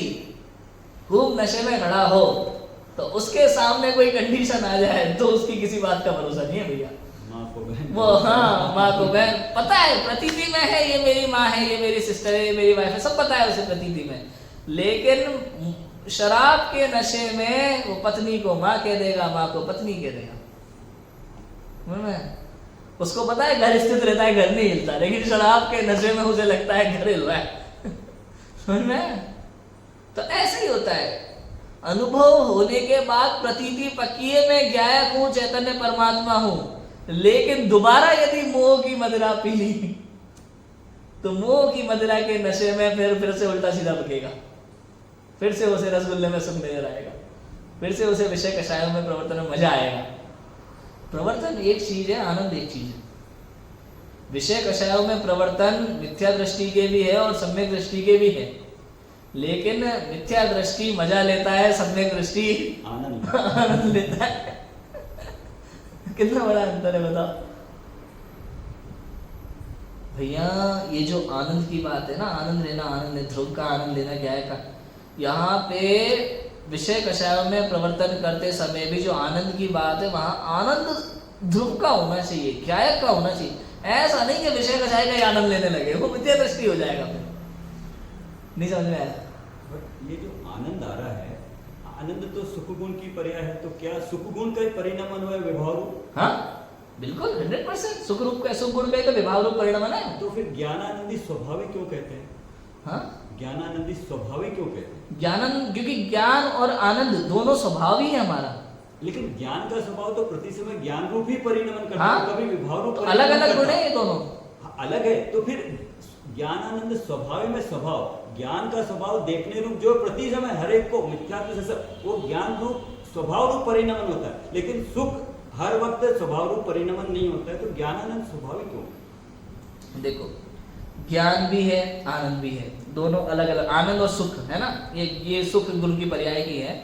खूब नशे में खड़ा हो तो उसके सामने कोई कंडीशन आ जाए तो उसकी किसी बात का भरोसा नहीं है भैया। वो हाँ माँ को बहन पता है, प्रतीति में है ये मेरी माँ है, ये मेरी सिस्टर है, ये मेरी वाइफ है, सब पता है उसे प्रतीति में। लेकिन शराब के नशे में वो पत्नी को माँ कह देगा, माँ को पत्नी कह देगा। उसको पता है घर स्थित रहता है, घर नहीं हिलता, लेकिन शराब के नशे में उसे लगता है घर हिल रहा है समझ में? तो ऐसे ही होता है, अनुभव होने के बाद प्रतीति पक्की है मैं ज्ञायक हूं, चैतन्य परमात्मा हूं, लेकिन दोबारा यदि मोह की मदिरा पी ली तो मोह की मदिरा के नशे में फिर से उल्टा सीधा बकेगा, फिर से उसे रसगुल्ले में सुख नजर आएगा, फिर से उसे विषय कषायों में प्रवर्तन में मजा आएगा। प्रवर्तन एक चीज है, आनंद एक चीज है। विषय कषायों में प्रवर्तन मिथ्या दृष्टि के भी है और सम्यक दृष्टि के भी है, लेकिन मिथ्या दृष्टि मजा लेता है, सम्यक दृष्टि आनंद लेता है। कितना बड़ा अंतर है बताओ भैया। ये जो आनंद की बात है ना, आनंद लेना, आनंद ध्रुव का आनंद लेना ज्ञाय का, यहाँ पे विषय कषायों में प्रवर्तन करते समय भी जो आनंद की बात है वहां आनंद ध्रुव का होना चाहिए, ज्ञायक का होना चाहिए। ऐसा नहीं कि विषय कषाय का ही आनंद लेने लगे, वो मिथ्या दृष्टि हो जाएगा, फिर नहीं समझ में आया।
ये जो आनंद आ रहा है, आनंद तो सुख गुण की पर्याय है, तो क्या सुख गुण का परिणाम है विभाव रूप? हाँ
बिल्कुल 100% सुख रूप का, सुख गुण का तो विभाव रूप परिणाम है।
तो फिर ज्ञानानंदी स्वभाविक क्यों कहते हैं?
हाँ
ज्ञानानंदी स्वभाविक क्यों कहते हैं?
ज्ञानंद, क्योंकि ज्ञान और आनंद दोनों स्वभाव ही है हमारा।
लेकिन ज्ञान का स्वभाव तो प्रति समय ज्ञान रूप ही परिणमन करता
है,
कभी विभाव रूप
अलग अलग गुण है ये दोनों,
अलग है। तो फिर ज्ञानानंद स्वभाव में स्वभाव, ज्ञान का स्वभाव देखने रूप जो प्रति समय हर एक को मिथ्यात्व से वो ज्ञान रूप स्वभाव रूप परिणमन होता है, लेकिन सुख हर वक्त स्वभाव रूप परिणमन नहीं होता है। तो ज्ञानानंद स्वभाविक क्यों?
देखो ज्ञान भी है, आनंद भी है, दोनों अलग अलग, आनंद और सुख है ना, ये सुख गुण की पर्याय की है।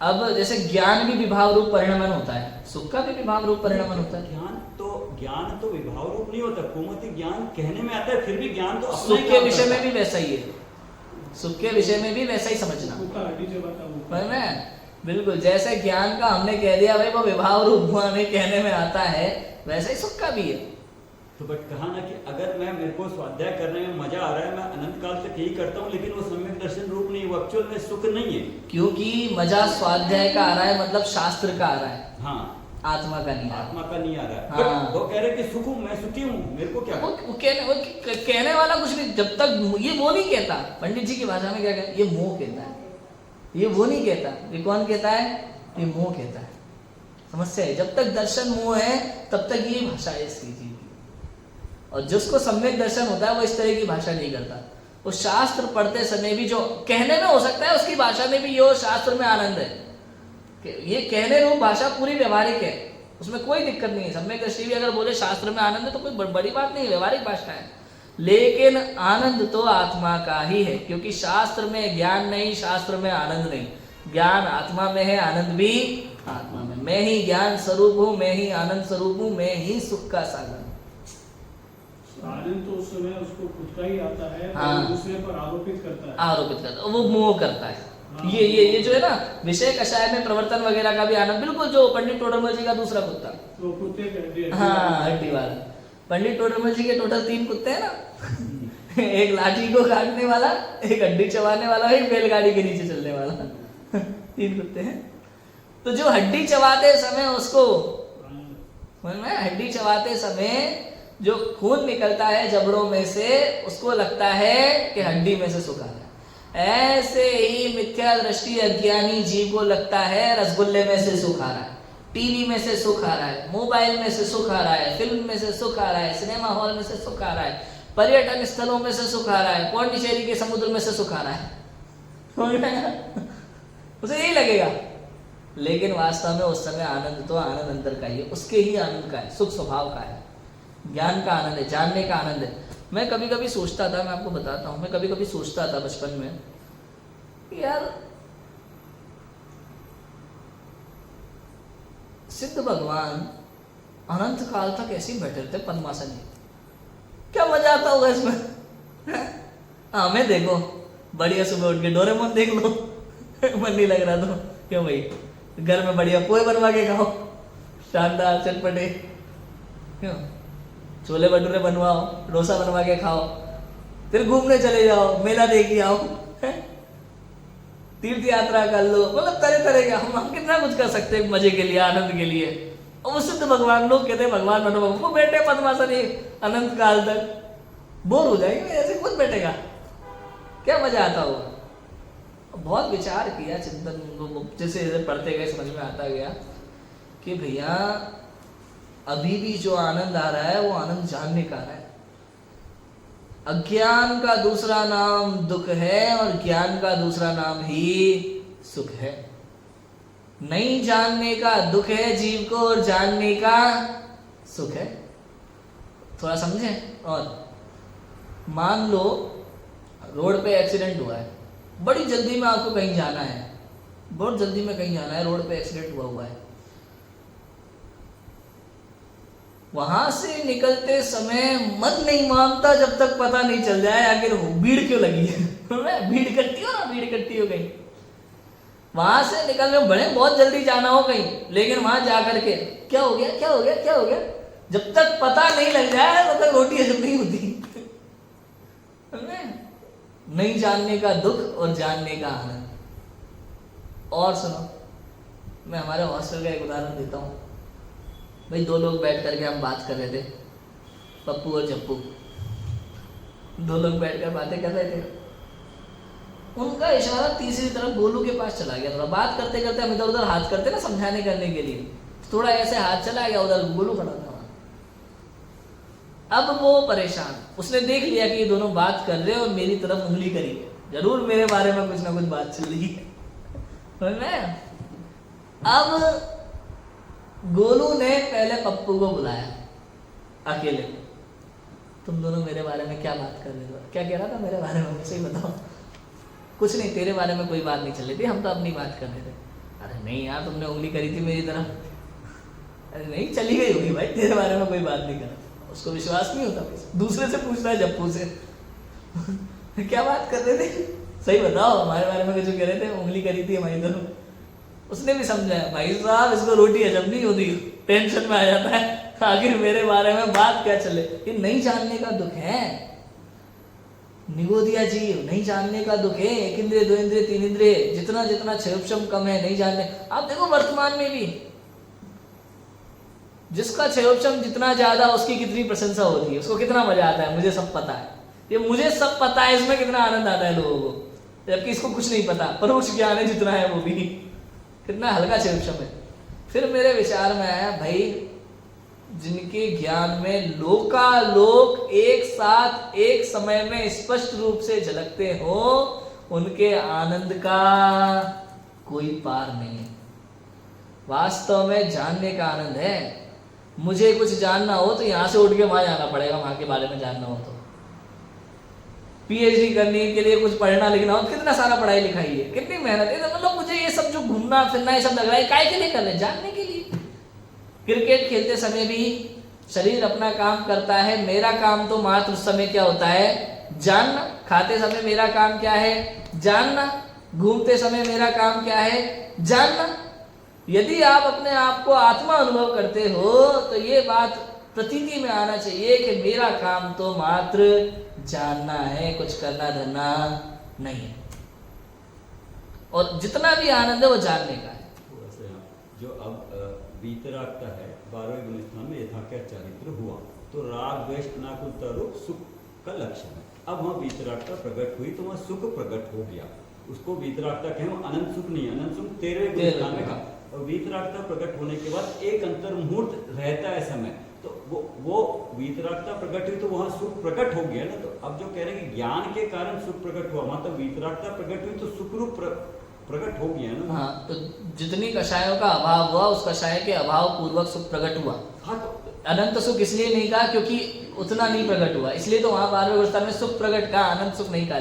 अब जैसे ज्ञान भी विभाव रूप परिणमन होता है, सुख का भी विभाव रूप परिणमन होता है।
ज्ञान तो विभाव रूप नहीं होता, कुमति ज्ञान कहने में आता है, फिर भी ज्ञान तो
सुख के विषय में भी वैसा ही है, सुख के विषय में भी वैसा ही समझना। बिल्कुल जैसे ज्ञान का हमने कह दिया भाई वो विभाव रूप हमें कहने में आता है, वैसा ही सुख का भी है।
तो बट कहा ना कि अगर मैं मेरे को स्वाध्याय करने में मजा आ रहा है, मैं अनंत काल तक यही करता हूँ, लेकिन वो सम्यक दर्शन रूप नहीं, वो एक्चुअल में सुख नहीं है।
क्योंकि मजा स्वाध्याय का आ रहा है, मतलब शास्त्र का आ रहा है,
हाँ,
आत्मा का नहीं आ रहा।
आत्मा का नहीं आ रहा है।
हाँ।
बट वो कह रहे कि सुख हूँ, मैं सुखी हूँ, मेरे को क्या।
वो कहने वाला कुछ नहीं, जब तक ये वो नहीं कहता। पंडित जी की भाषा में क्या कहता है, ये मोह कहता है, ये वो नहीं कहता। ये कौन कहता है, ये मोह कहता है। समस्या है, जब तक दर्शन मोह है तब तक ये भाषा है इसकी जी की। और जिसको सम्यक दर्शन होता है वो इस तरह की भाषा नहीं करता। वो शास्त्र पढ़ते समय भी जो कहने में हो सकता है उसकी भाषा में भी ये शास्त्र में आनंद है, ये कहने रूप भाषा पूरी व्यवहारिक है, उसमें कोई दिक्कत नहीं है। सम्यक दृष्टि भी अगर बोले शास्त्र में आनंद है तो कोई बड़ी बात नहीं, व्यवहारिक भाषा है। लेकिन आनंद तो आत्मा का ही है, क्योंकि शास्त्र में ज्ञान नहीं, शास्त्र में आनंद नहीं। ज्ञान आत्मा में है, आनंद भी आत्मा में। मैं ही ज्ञान स्वरूप हूँ, मैं ही आनंद स्वरूप हूँ, मैं ही सुख का साधन हूँ।
आनंद तो उस समय उसको खुद का ही आता है,
हाँ।
तो दूसरे पर आरोपित करता है,
आरोपित करता है, वो मोह करता है। ये जो है ना विषय कषाय में प्रवर्तन वगैरह का भी आनंद, बिल्कुल जो पंडित टोडरमल जी का दूसरा कुत्ता,
तो कुत्ते का
हाँ हड्डी वाला। पंडित टोडरमल जी के टोटल 3 कुत्ते हैं ना एक लाठी को काटने वाला, एक हड्डी चबाने वाला, एक बैलगाड़ी के नीचे चलने वाला 3 कुत्ते हैं। तो जो हड्डी चबाते समय उसको समझ में, हड्डी चबाते समय जो खून निकलता है जबड़ों में से, उसको लगता है कि हड्डी में से सुख आ रहा है। ऐसे ही मिथ्या दृष्टि अज्ञानी जीव को लगता है रसगुल्ले में से सुख आ रहा है, टीवी में से सुख आ रहा है, मोबाइल में से सुख आ रहा है, फिल्म में से सुख आ रहा है, सिनेमा हॉल में से सुख आ रहा है, पर्यटन स्थलों में से सुख आ रहा है, पौंडीचेरी के समुद्र में से सुख आ रहा है उसे यही लगेगा। लेकिन वास्तव में उस समय आनंद तो आनंद अंदर का ही है, उसके ही आनंद का है, सुख स्वभाव का है, ज्ञान का आनंद है, जानने का आनंद है। मैं कभी कभी सोचता था, मैं आपको बताता हूँ, मैं कभी कभी सोचता था बचपन में कि यार सिद्ध भगवान अनंत काल तक ऐसे ही बैठे थे पद्मासन में, क्या मजा आता होगा इसमें हमें देखो बढ़िया सुबह उठ के डोरेमोन देख लो मन नहीं लग रहा तो क्यों भाई, घर में बढ़िया पोहे बनवा के खाओ, शानदार चटपटे, क्यों छोले भटूरे बनवाओ, डोसा बनवा के खाओ, फिर घूमने चले जाओ, मेला देखी आओ, तीर्थ यात्रा कर लो, मतलब तरह तरह का हम कितना कुछ कर सकते हैं मजे के लिए, आनंद के लिए। और वो सिद्ध भगवान, लोग कहते हैं भगवान बनो, भगवान वो बैठे पद्मासन अनंत काल तक, बोर हो जाएंगे ऐसे खुद बैठेगा, क्या मजा आता होगा। बहुत विचार किया, चिंतन जैसे जैसे पढ़ते गए समझ में आता गया कि भैया अभी भी जो आनंद आ रहा है वो आनंद जानने का है। अज्ञान का दूसरा नाम दुख है और ज्ञान का दूसरा नाम ही सुख है। नहीं जानने का दुख है जीव को और जानने का सुख है। थोड़ा समझे। और मान लो रोड पे एक्सीडेंट हुआ है, बड़ी जल्दी में आपको कहीं जाना है, बहुत जल्दी में कहीं जाना है, रोड पे एक्सीडेंट हुआ है। वहां से निकलते समय मन नहीं मानता जब तक पता नहीं चल जाए आखिर भीड़ क्यों लगी है भीड़ इकट्ठी हो ना, भीड़ इकट्ठी हो गई। वहां से निकलने बड़े बहुत जल्दी जाना हो कहीं, लेकिन वहां जाकर के क्या हो गया क्या हो गया क्या हो गया, जब तक पता नहीं लग जाए तब तक रोटी हजम नहीं होती नहीं जानने का दुख और जानने का आनंद। और सुनो, मैं हमारे हॉस्टल का एक उदाहरण देता हूँ। भाई 2 लोग बैठ करके हम बात कर रहे थे, पप्पू और जप्पू, 2 लोग बैठकर बातें कर रहे थे। उनका इशारा तीसरी तरफ गोलू के पास चला गया। थोड़ा बात करते करते हम इधर उधर हाथ करते ना समझाने करने के लिए, थोड़ा ऐसे हाथ चला गया, उधर गोलू खड़ा था। अब वो परेशान, उसने देख लिया कि ये दोनों बात कर रहे हैं और मेरी तरफ उंगली करी है, जरूर मेरे बारे में कुछ ना कुछ बात चल रही है। अब गोलू ने पहले पप्पू को बुलाया अकेले, तुम दोनों मेरे बारे में क्या बात कर रहे हो, क्या कह रहा था मेरे बारे में, मुझे ही बताओ। कुछ नहीं, तेरे बारे में कोई बात नहीं चल रही थी, हम तो अपनी बात कर रहे थे। अरे नहीं यार, तुमने उंगली करी थी मेरी तरफ। अरे नहीं, चली गई होगी भाई, तेरे बारे में कोई बात नहीं कर। उसको विश्वास नहीं होता, दूसरे से पूछता है जप्पू से क्या बात कर रहे थे, सही बताओ हमारे बारे में कुछ कह रहे थे, उंगली करी थी हमारी तरफ। उसने भी समझाया भाई साहब इसको रोटी हजम नहीं होती, टेंशन में आ जाता है आखिर मेरे बारे में बात क्या चले, ये नहीं जानने का दुख है निगोदिया जी, नहीं जानने का दुख है। एक इंद्रिय, दो इंद्रिय, तीन इंद्रिय, जितना जितना क्षयोपशम कम है, नहीं जानने। आप देखो वर्तमान में भी जिसका क्षयोपशम जितना ज्यादा, उसकी कितनी प्रशंसा होती है, उसको कितना मजा आता है, मुझे सब पता है, ये मुझे सब पता है, इसमें कितना आनंद आता है लोगों को, जबकि इसको कुछ नहीं पता, परोक्ष ज्ञान है जितना है वो भी कितना हल्का क्षयोपशम है। फिर मेरे विचार में आया, भाई जिनके ज्ञान में लोकालोक एक साथ एक समय में स्पष्ट रूप से झलकते हो, उनके आनंद का कोई पार नहीं है। वास्तव में जानने का आनंद है। मुझे कुछ जानना हो तो यहां से उठ के वहां जाना पड़ेगा, वहां के बारे में जानना हो तो। पीएचडी करने के लिए कुछ पढ़ना लिखना हो, कितना सारा पढ़ाई लिखाई है, कितनी मेहनत है, मतलब मुझे ये सब जो घूमना फिरना ये सब लग रहा है, काय के लिए कर रहे हैं? जानने के लिए। क्रिकेट खेलते समय भी शरीर अपना काम करता है, मेरा काम तो मात्र उस समय क्या होता है, जानना। खाते समय मेरा काम क्या है, जानना। घूमते समय मेरा काम क्या है, जानना। यदि आप अपने आप को आत्मा अनुभव करते हो तो ये बात प्रतीति में आना चाहिए कि मेरा काम तो मात्र जानना है, कुछ करना धरना नहीं है, और जितना भी आनंद है वो जानने का है।
जो अब वीतरागता है 12वें गुण स्थान में यथाख्या चारित्र हुआ, तो राग द्वेष अनाकुलता रूप सुख का लक्षण है। अब वहाँ वीतरागता प्रकट हुई तो वहाँ सुख प्रकट हो गया, उसको वीतरागता कहें, वो अनंत सुख नहीं, अनंत सुख 13वें गुण स्थान में कहा। और वीतरागता प्रकट होने के बाद एक अंतर मुहूर्त रहता है समय, तो वो वीतरागता प्रकट हुई तो वहाँ सुख प्रकट हो गया ना। तो अब जो कह रहे हैं कि ज्ञान के कारण सुख प्रकट हुआ, मतलब वीतरागता प्रकट हुई तो सुख रूप प्रकट हो गया ना।
हाँ, तो जितनी कषायों का अभाव हुआ, उस कषाय के अभाव पूर्वक सुख प्रकट हुआ।
हाँ, तो
अनंत सुख इसलिए नहीं कहा क्योंकि उतना नहीं प्रकट हुआ, इसलिए तो वहां 12वें गुण स्थान में सुख प्रकट कहा, अनंत सुख नहीं कहा।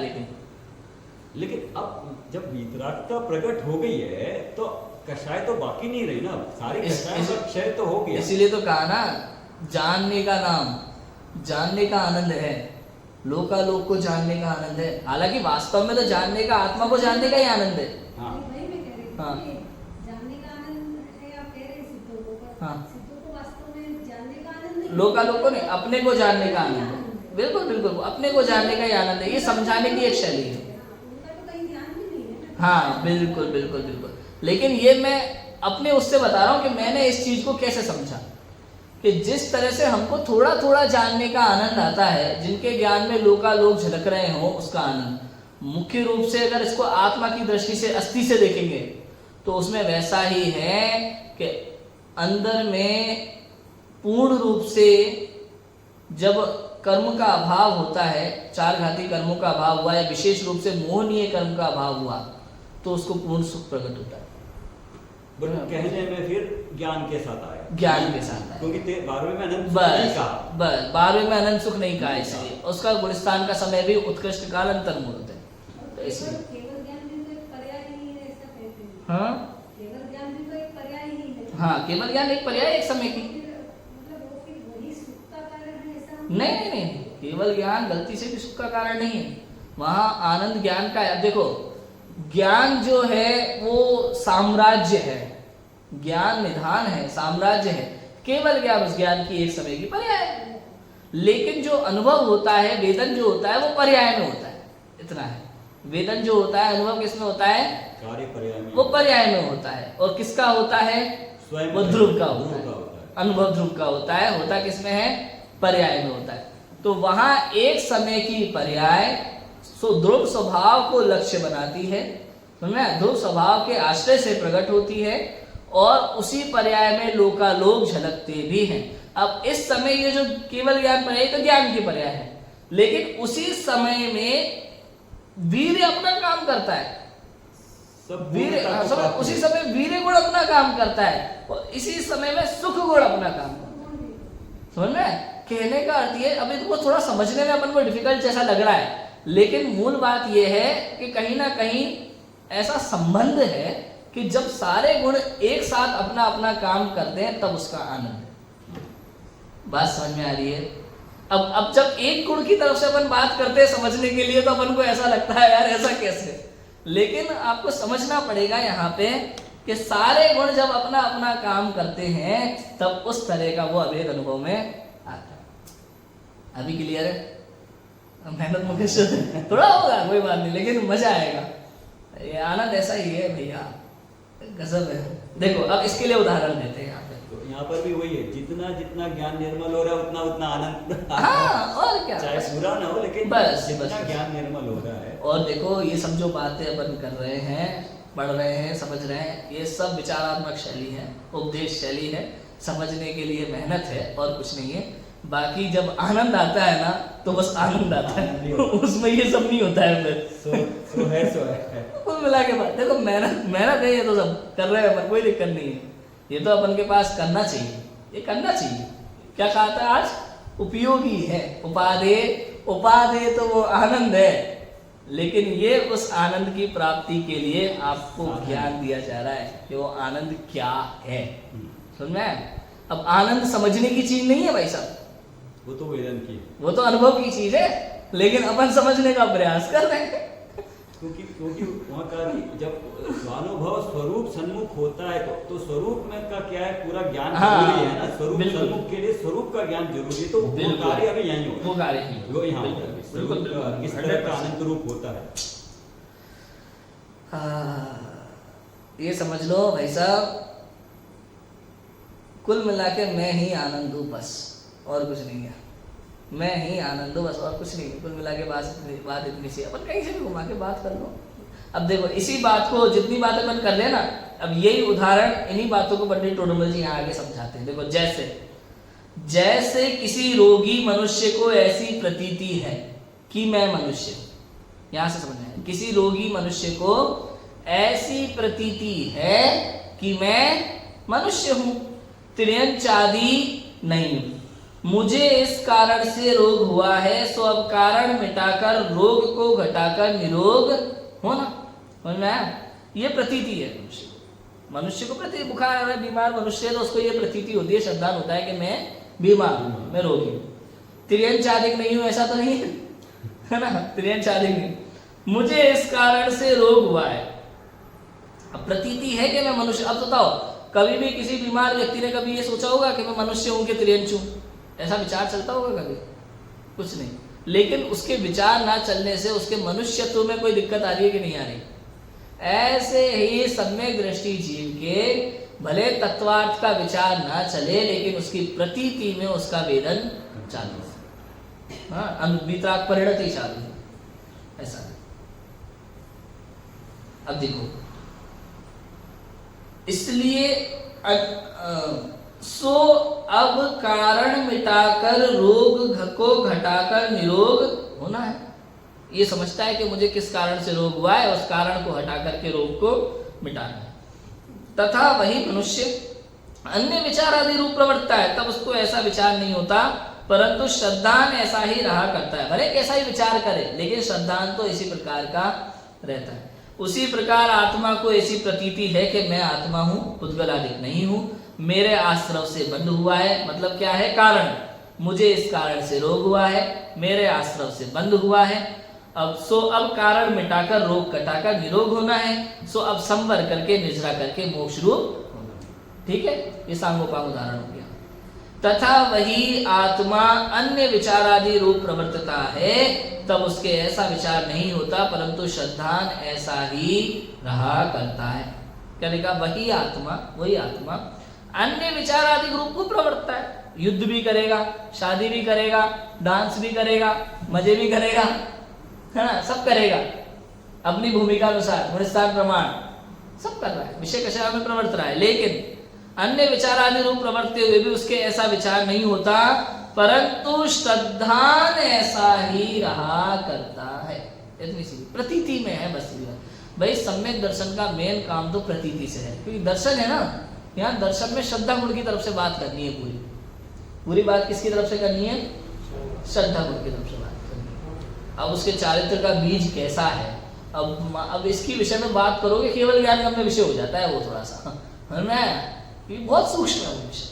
लेकिन अब जब वीतरागता प्रकट हो गई है तो कषाय तो बाकी नहीं रही ना, सारी कषाय का क्षय तो हो गया।
इसीलिए तो कहा ना, जानने का नाम, जानने का आनंद है, लोकालोक को जानने का आनंद है। हालांकि वास्तव में तो जानने का, आत्मा को जानने का ही आनंद है।
हाँ,
वही मैं कह रही थी
हाँ।
कि जानने का आनंद है, आप कह रहे हैं सिद्धों को, पर
हाँ।
सिद्धों को वास्तव में जानने का आनंद नहीं,
लोकालोक को नहीं, अपने को जानने का आनंद है। बिल्कुल बिल्कुल, अपने को जानने का ही आनंद है, ये समझाने की एक शैली है।
उनका तो कहीं ध्यान भी नहीं है ना।
हाँ, बिल्कुल बिल्कुल बिल्कुल। लेकिन ये मैं अपने उससे बता रहा हूँ कि मैंने इस चीज को कैसे समझा, कि जिस तरह से हमको थोड़ा थोड़ा जानने का आनंद आता है, जिनके ज्ञान में लोकालोक झलक रहे हो उसका आनंद, मुख्य रूप से अगर इसको आत्मा की दृष्टि से, अस्थि से देखेंगे तो उसमें वैसा ही है कि अंदर में पूर्ण रूप से जब कर्म का अभाव होता है, चार घाती कर्मों का अभाव हुआ या विशेष रूप से मोहनीय कर्म का अभाव हुआ, तो उसको पूर्ण सुख प्रकट होता है।
बट कहने में फिर ज्ञान के साथ आया,
ज्ञान के साथ आया,
क्योंकि 12वें में अनंत सुख नहीं
बस
कहा।
बस 12वें में अनंत सुख नहीं कहा, इसलिए उसका गुणस्थान का समय भी उत्कृष्ट काल अंतर मुहूर्त है, तो इसलिए।
केवल ज्ञान भी तो एक पर्याय ही है, ऐसा कहते हैं।
हाँ
केवल ज्ञान भी तो एक पर्याय ही है।
हाँ, केवल ज्ञान एक पर्याय, एक समय की।
मतलब वो फिर वही सुख का कारण है, ऐसा
नहीं नहीं नहीं, केवल ज्ञान गलती से भी सुख का कारण नहीं है, वहां आनंद ज्ञान का है। अब देखो, ज्ञान जो है वो साम्राज्य है, ज्ञान निधान है, साम्राज्य है। केवल ज्ञान उस ज्ञान की एक समय की पर्याय है, लेकिन जो अनुभव होता है, वेदन जो होता है वो पर्याय में होता है, इतना है। वेदन जो होता है, अनुभव किसमें होता है,
कार्य पर्याय में,
वो पर्याय में होता है। और किसका होता है,
स्वयं
वो ध्रुव का होता
ध्रुव
है,
का होता है।
अनुभव ध्रुव का होता है। होता किसमें है, पर्याय में होता है। तो वहां एक समय की पर्याय ध्रुव स्वभाव को लक्ष्य बनाती है, समझे, ध्रुव स्वभाव के आश्रय से प्रकट होती है, और उसी पर्याय में लोकालोक झलकते भी हैं। अब इस समय ये जो केवल ज्ञान पर्याय तो ज्ञान की पर्याय है, लेकिन उसी समय में वीर्य अपना काम करता है,
सब
वीर्य,
पूर्णता को
समझ,
प्राप्त
उसी
हुआ।
समय वीर्य गुण अपना काम करता है, और इसी समय में सुख गुण अपना काम करता है। समझ में, कहने का अर्थ ये, अभी तो थोड़ा समझने में अपन को डिफिकल्ट जैसा लग रहा है, लेकिन मूल बात यह है कि कहीं ना कहीं ऐसा संबंध है कि जब सारे गुण एक साथ अपना अपना काम करते हैं तब उसका आनंद है। बात समझ में आ रही है? अब जब एक गुण की तरफ से अपन बात करते हैं समझने के लिए, तो अपन को ऐसा लगता है यार ऐसा कैसे, लेकिन आपको समझना पड़ेगा यहाँ पे कि सारे गुण जब अपना अपना काम करते हैं तब उस तरह का वो अभेद अनुभव में आता है। अभी क्लियर है? मेहनत मुकेश थोड़ा होगा कोई बात नहीं, लेकिन मजा आएगा। ये आनंद ऐसा ही है भैया, गजब है। देखो अब इसके लिए उदाहरण देते हैं यहाँ पे।
तो यहाँ पर भी वही है, जितना जितना ज्ञान निर्मल हो रहा है उतना उतना आनंद।
हाँ और क्या,
चाहे पूरा ना हो, लेकिन
बस,
जितना
बस।
ज्ञान निर्मल हो रहा है।
और देखो ये सब जो बातें अपन कर रहे हैं, पढ़ रहे हैं, समझ रहे हैं, ये सब विचारात्मक शैली है, उपदेश शैली है, समझने के लिए मेहनत है और कुछ नहीं है। बाकी जब आनंद आता है ना तो बस आनंद आता है, उसमें ये सब नहीं होता है फिर।
सो है।
कुल मिला के बाद देखो मेहनत है, ये तो सब कर रहे हैं अपन, कोई दिक्कत नहीं है। ये तो अपन के पास करना चाहिए, ये करना चाहिए। क्या कहा था आज? उपयोगी है। उपादेय तो वो आनंद है, लेकिन ये उस आनंद की प्राप्ति के लिए आपको ज्ञान दिया जा रहा है कि वो आनंद क्या है। समझ में आया? अब आनंद समझने की चीज नहीं है भाई साहब,
वो तो वेदन की,
वो तो अनुभव की चीज है, लेकिन अपन समझने का प्रयास कर रहे हैं।
क्योंकि वहाँ का जब स्वानुभव स्वरूप सन्मुख होता है तो स्वरूप में का क्या है, पूरा ज्ञान जरूरी है ना। स्वरूप सन्मुख के लिए स्वरूप का ज्ञान जरूरी है, तो वो कार्य अभी यही होगा,
वो कार्य ही
वो यहाँ किस तरह का अनंत रूप होता है।
ये समझ लो भाई साहब, कुल मिला के मैं ही आनंद हूँ बस, और कुछ नहीं है। मैं ही आनंद हूँ बस, और कुछ नहीं है। कुल मिला के बात इतनी सी, अपन कहीं से भी घुमा के बात कर लो। अब देखो इसी बात को, जितनी बात अपन कर रहे हैं ना, अब यही उदाहरण, इन्हीं बातों को पंडित टोडरमल जी यहाँ आगे समझाते हैं। देखो जैसे किसी रोगी मनुष्य को ऐसी प्रतीति है कि मैं मनुष्य हूँ, यहाँ से समझना है। किसी रोगी मनुष्य को ऐसी प्रतीति है कि मैं मनुष्य हूँ, त्रियंचादि नहीं हूँ, मुझे इस कारण से रोग हुआ है, सो अब कारण मिटाकर रोग को घटाकर निरोग होना। समझ में आया? ये प्रतीति है मनुष्य को प्रति बुखार आ रहा है, बीमार मनुष्य है तो उसको ये प्रतीति होती है, श्रद्धान होता है कि मैं बीमार हूँ, मैं रोगी हूँ। त्रियंचादिक नहीं हूँ ऐसा तो नहीं है ना, त्रियंचादिक नहीं, मुझे इस कारण से रोग हुआ है। अब प्रतीति है कि मैं मनुष्य। अब बताओ, कभी भी किसी बीमार व्यक्ति ने कभी ये सोचा होगा कि मैं मनुष्य हूं कि त्रियंच हूं? ऐसा विचार चलता होगा कभी? कुछ नहीं। लेकिन उसके विचार ना चलने से उसके मनुष्यत्व में कोई दिक्कत आ रही है कि नहीं आ रही? ऐसे ही सम्यक दृष्टि जीव के भले तत्वार्थ का विचार ना चले, लेकिन उसकी प्रतीति में उसका वेदन चालू है। हाँ, वितराग परिणति चालू है, ऐसा। अब देखो, इसलिए सो अब कारण मिटाकर रोग को घटाकर निरोग होना है। ये समझता है कि मुझे किस कारण से रोग हुआ है, उस कारण को हटा करके रोग को मिटाना है। तथा वही मनुष्य अन्य विचार आदि रूप प्रवर्तता है, तब उसको ऐसा विचार नहीं होता, परंतु श्रद्धान ऐसा ही रहा करता है। भले कैसा ही विचार करे, लेकिन श्रद्धान तो इसी प्रकार का रहता है। उसी प्रकार आत्मा को ऐसी प्रतीति है कि मैं आत्मा हूं, पुद्गल आदि नहीं हूं, मेरे आश्रव से बंध हुआ है। मतलब क्या है? कारण, मुझे इस कारण से रोग हुआ है, मेरे आश्रव से बंध हुआ है। अब कारण मिटाकर रोग कटाकर निरोग होना है। सो अब संवर करके निजरा करके मोक्ष रूप होना। ठीक है, ये सांगोपांग उदाहरण हो गया। तथा वही आत्मा अन्य विचारादि रूप प्रवर्तता है, तब उसके ऐसा विचार नहीं होता, परंतु श्रद्धान ऐसा ही रहा करता है। क्या लिखा? वही आत्मा अन्य विचार आदि रूप को प्रवर्तता है। युद्ध भी करेगा, शादी भी करेगा, डांस भी करेगा, मजे भी करेगा, है ना, सब करेगा अपनी भूमिका अनुसार, मुनिस्तान प्रमाण सब कर रहा है, विषय कषाय में प्रवर्त रहा है। लेकिन अन्य विचार आदि रूप प्रवर्तते हुए भी उसके ऐसा विचार नहीं होता, परंतु श्रद्धान ऐसा ही रहा करता है। इतनी सी प्रतीति में है बस। भाई सम्यक दर्शन का मेन काम तो प्रतीति से है, क्योंकि दर्शन है ना, यहाँ दर्शन में श्रद्धा गुण की तरफ से बात करनी है। पूरी बात किसकी तरफ से करनी है? श्रद्धा गुण की तरफ से बात करनी है। अब उसके चारित्र का बीज कैसा है, अब इसकी विषय में बात करोगे, केवल ज्ञान का विषय हो जाता है वो, थोड़ा सा है ना, ये बहुत सूक्ष्म है वो विषय,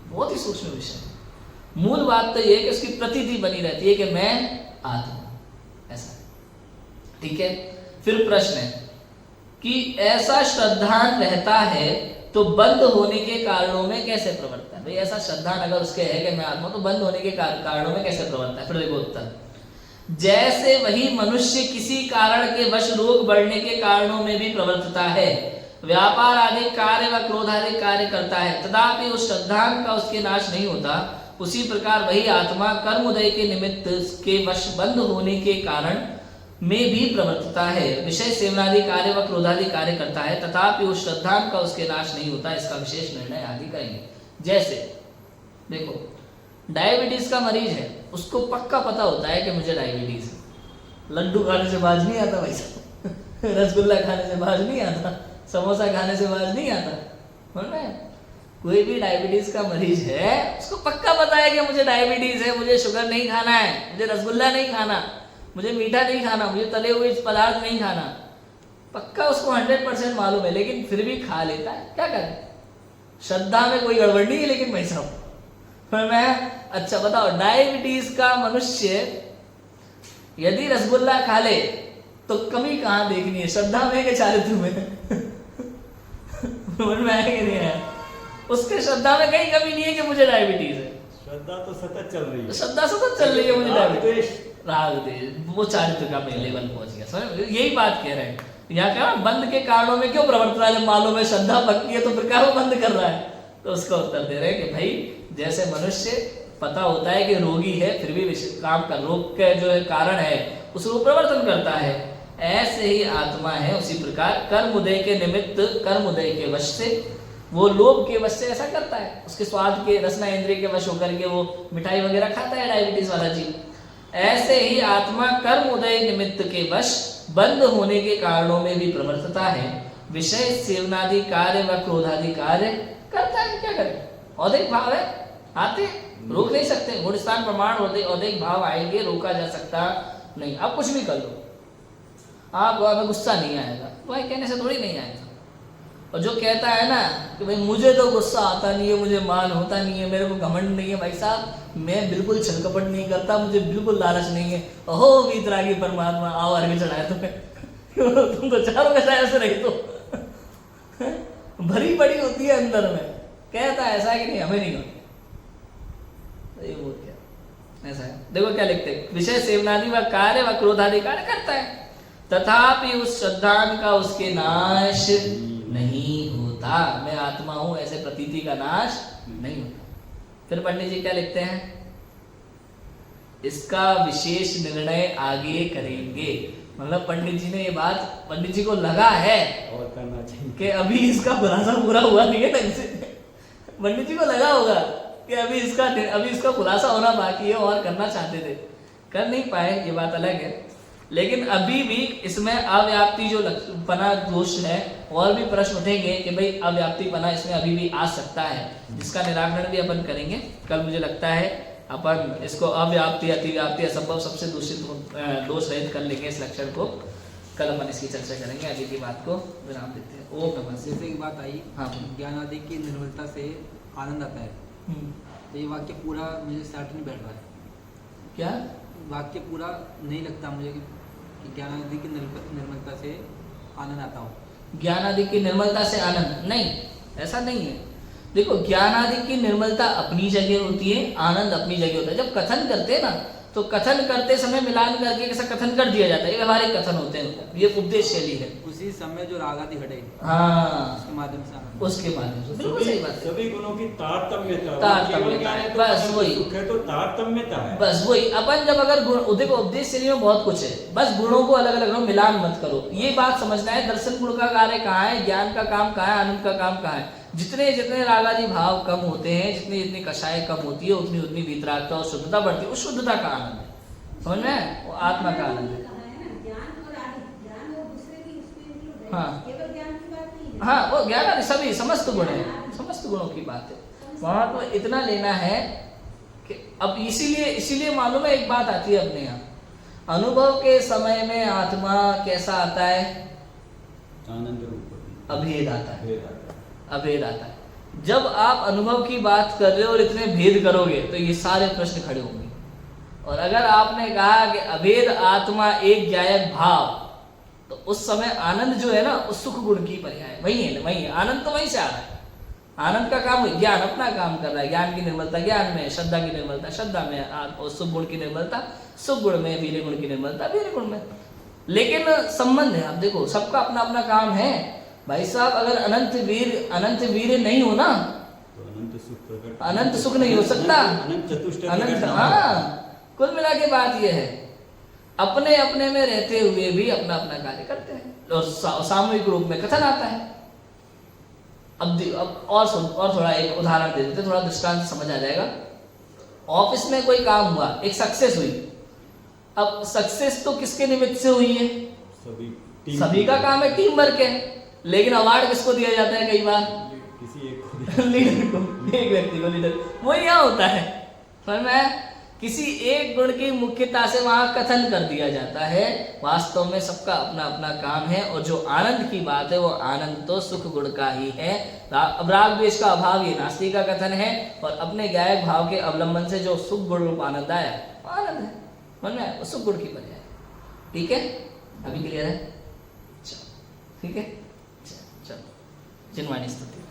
बहुत ही सूक्ष्म विषय है। मूल बात तो ये है कि उसकी प्रतीति बनी रहती है कि मैं आत्मा, ऐसा। ठीक है, फिर प्रश्न है कि ऐसा श्रद्धान रहता है तो बंद होने के कारणों में कैसे प्रवर्तता है। भाई ऐसा श्रद्धान अगर उसके है कि मैं आत्मा, तो बंद होने के कारणों में कैसे प्रवर्तता है। फिर देखो उत्तर, जैसे वही मनुष्य किसी कारण के वश रोग बढ़ने के कारणों में भी प्रवर्तता है, व्यापार आदि कार्य व क्रोध आदि कार्य करता है, तथापि उस श्रद्धान का उसके नाश नहीं होता, उसी प्रकार वही आत्मा कर्मोदय के निमित्त के वश बंद होने के कारण में भी प्रवर्तता है, विषय सेवनादि कार्य व क्रोधादि कार्य करता है, तथापि उस श्रद्धान का उसके नाश नहीं होता। इसका विशेष निर्णय आदि करेंगे। जैसे देखो, डायबिटीज का मरीज है, उसको पक्का पता होता है कि मुझे डायबिटीज है। लड्डू खाने से बाज नहीं आता भाई साहब, रसगुल्ला खाने से बाज नहीं आता, समोसा खाने से बाज नहीं आता, समझ में। कोई भी डायबिटीज का मरीज है, उसको पक्का पता है कि मुझे डायबिटीज है, मुझे शुगर नहीं खाना है, मुझे रसगुल्ला नहीं खाना, मुझे मीठा नहीं खाना, मुझे तले हुए पदार्थ नहीं खाना, पक्का उसको 100% मालूम है, लेकिन फिर भी खा लेता है। क्या करें, श्रद्धा में कोई गड़बड़ नहीं है, लेकिन भाई साहब मैं, अच्छा बताओ, डायबिटीज का मनुष्य यदि रसगुल्ला खा ले तो कमी कहाँ देखनी है, श्रद्धा में कि चारित्र में? समझ में आया कि नहीं आया? उसके श्रद्धा में कहीं कमी नहीं है कि मुझे डायबिटीज है,
श्रद्धा तो सतत चल रही है,
श्रद्धा सतत चल रही है मुझे डायबिटीज,
राग
राग देश, वो चारित्र का मैं लेवल पहुंच गया। समझ, यही बात कह रहे हैं। यहाँ क्या बंद के कारणों में क्यों प्रवर्त रहा है, जब मालूम है श्रद्धा पक्की है तो फिर क्या वो बंद कर रहा है। तो उसका उत्तर दे रहे हैं कि भाई जैसे मनुष्य पता होता है कि रोगी है, फिर भी काम का रोग का जो है कारण है उसको प्रवर्तन करता है, ऐसे ही आत्मा है। उसी प्रकार कर्मोदय के निमित्त, कर्मोदय के वश से, वो लोभ के वश से ऐसा करता है, उसके स्वाद के रसना इंद्रिय के वश होकर के वो मिठाई वगैरह खाता है, डायबिटीज वाला जीव। ऐसे ही आत्मा कर्मोदय निमित्त के वश बंद होने के कारणों में भी प्रवर्तता है, विषय सेवनादि कार्य व क्रोधादि कार्य करता है। क्या करे, औदिक भाव है, आते रोक नहीं सकते, गुणस्थान प्रमाण औदिक भाव आएंगे, रोका जा सकता नहीं। अब कुछ भी कर लो, आपको हमें गुस्सा नहीं आएगा, भाई कहने से थोड़ी नहीं आएगा। और जो कहता है ना कि भाई मुझे तो गुस्सा आता नहीं है, मुझे मान होता नहीं है, मेरे को घमंड नहीं है, भाई साहब मैं बिल्कुल छलकपट नहीं करता, मुझे बिल्कुल लालच नहीं है, ओहो वीतरागी परमात्मा आओ अर्घ चढ़ाए तुम्हें तुम तो चारों के ऐसे रही तो भरी पड़ी होती है अंदर में, कहता है ऐसा कि नहीं हमें नहीं होता, ये बोल क्या ऐसा है। देखो क्या लिखते हैं, विषय सेवनादि व कार्य व क्रोधादि कार्य करता है, तथापि उस श्रद्धान का उसके नाश नहीं होता। मैं आत्मा हूं ऐसे प्रतीति का नाश नहीं होता। फिर पंडित जी क्या लिखते हैं, इसका विशेष निर्णय आगे करेंगे। मतलब पंडित जी ने ये बात, पंडित जी को लगा है
और करना चाहिए
कि अभी इसका खुलासा पूरा हुआ नहीं है ढंग से। पंडित जी को लगा होगा कि अभी इसका खुलासा होना बाकी है और करना चाहते थे, कर नहीं पाए, ये बात अलग है। लेकिन अभी भी इसमें अव्याप्ति जो पना दोष है, और भी प्रश्न उठेंगे कि भाई अव्याप्ति पना इसमें अभी भी आ सकता है, जिसका निराकरण भी अपन करेंगे कल। मुझे लगता है अपन इसको अव्याप्ति, अतिव्याप्ति, असंभव सबसे दोष रहित कर लेंगे इस लक्षण को। कल अपन इसकी चर्चा करेंगे। अभी की बात को विराम देते हैं। ओम नमः।
जैसे एक बात आई,
हाँ।
ज्ञान आदि की निर्मलता से आनंद आता है, तो ये वाक्य पूरा मुझे सेट नहीं बैठ रहा है।
क्या
वाक्य पूरा नहीं लगता मुझे कि ज्ञान आदि की निर्मलता से आनंद आता हो।
ज्ञान आदि की निर्मलता से आनंद नहीं, ऐसा नहीं है। देखो ज्ञान आदि की निर्मलता अपनी जगह होती है, आनंद अपनी जगह होता है। जब कथन करते हैं ना, तो कथन करते समय मिलान करके कैसा कथन कर दिया जाता है, ये व्यवहारिक कथन होते हैं, ये उपदेश शैली है।
उसी समय जो राग आदि हटे,
हाँ,
उसके माध्यम से आनंद,
उसके माध्यम से, बिल्कुल सही बात है।
सभी गुणों की तारतम्यता,
तारतम्यता है, बस वही।
सुख है तो तारतम्यता है,
बस वही। अपन जब अगर गुण, देखो उपदेश शैली में बहुत कुछ है, बस गुणों को अलग अलग रखो, मिलान मत करो, ये बात समझना है। दर्शन गुण का कार्य कहाँ है, ज्ञान का काम कहाँ है, आनंद का काम कहाँ है। जितने जितने रागादि भाव कम होते हैं, जितनी जितनी कषाय कम होती है, उतनी उतनी वीतरागता और शुद्धता बढ़ती है। उस शुद्धता का आनंद है, समझ में, वो आत्मा का आनंद है। हाँ हाँ, वो ज्ञान आदि सभी समस्त गुण है, समस्त गुणों की बात है। वहां तो इतना लेना है कि अब इसीलिए मालूम है, एक बात आती है अपने यहाँ, अनुभव के समय में आत्मा कैसा आता है,
आनंद रूप
अभेद आता है,
भेद आता है।
अभेद आता है। जब आप अनुभव की बात कर रहे हो और इतने भेद करोगे तो ये सारे प्रश्न खड़े होंगे। और अगर आपने कहा कि अभेद आत्मा एक ज्ञायक भाव, तो उस समय आनंद जो है ना उस सुख गुण की पर्याय वही है, वही है आनंद, तो वहीं से आ रहा है। आनंद का काम है, ज्ञान अपना काम कर रहा है, ज्ञान की निर्मलता ज्ञान में, श्रद्धा की निर्मलता श्रद्धा में, और सुख गुण की निर्मलता सुख गुण में, वीर्य गुण की निर्मलता वीर्य गुण में। लेकिन संबंध है, आप देखो सबका अपना अपना काम है भाई साहब। अगर अनंत वीर नहीं हो ना
तो अनंत सुख प्रकट,
अनंत सुख नहीं हो सकता,
अनंत चतुष्टय
अनंत।
प्रकट ना हो।
हाँ, कुल मिला के बात यह है अपने अपने में रहते हुए भी अपना अपना कार्य करते हैं और सामूहिक रूप में कथन आता है। अब और थोड़ा एक उदाहरण दे देते, थोड़ा दृष्टांत समझ आ जाएगा। ऑफिस में कोई काम हुआ, एक सक्सेस हुई। अब सक्सेस तो किसके निमित्त से हुई है? सभी का काम है, टीम वर्क है। लेकिन अवार्ड किसको दिया जाता है? कई बार
किसी एक को
लीडर को, एक व्यक्ति को लीडर। वो यहाँ होता है, समझ में आया? किसी एक गुण की मुख्यता से वहां कथन कर दिया जाता है। वास्तव में सबका अपना अपना काम है। और जो आनंद की बात है वो आनंद तो सुख गुण का ही है। अब राग द्वेष का अभाव ये नास्तिक का कथन है, और अपने गायक भाव के अवलंबन से जो सुख गुण रूप आनंद आया वो आनंद है, समझ में आया? वो सुख गुण की पर्याय। ठीक है, अभी क्लियर है? चलो ठीक है, चलो जिनवाणी स्तुति।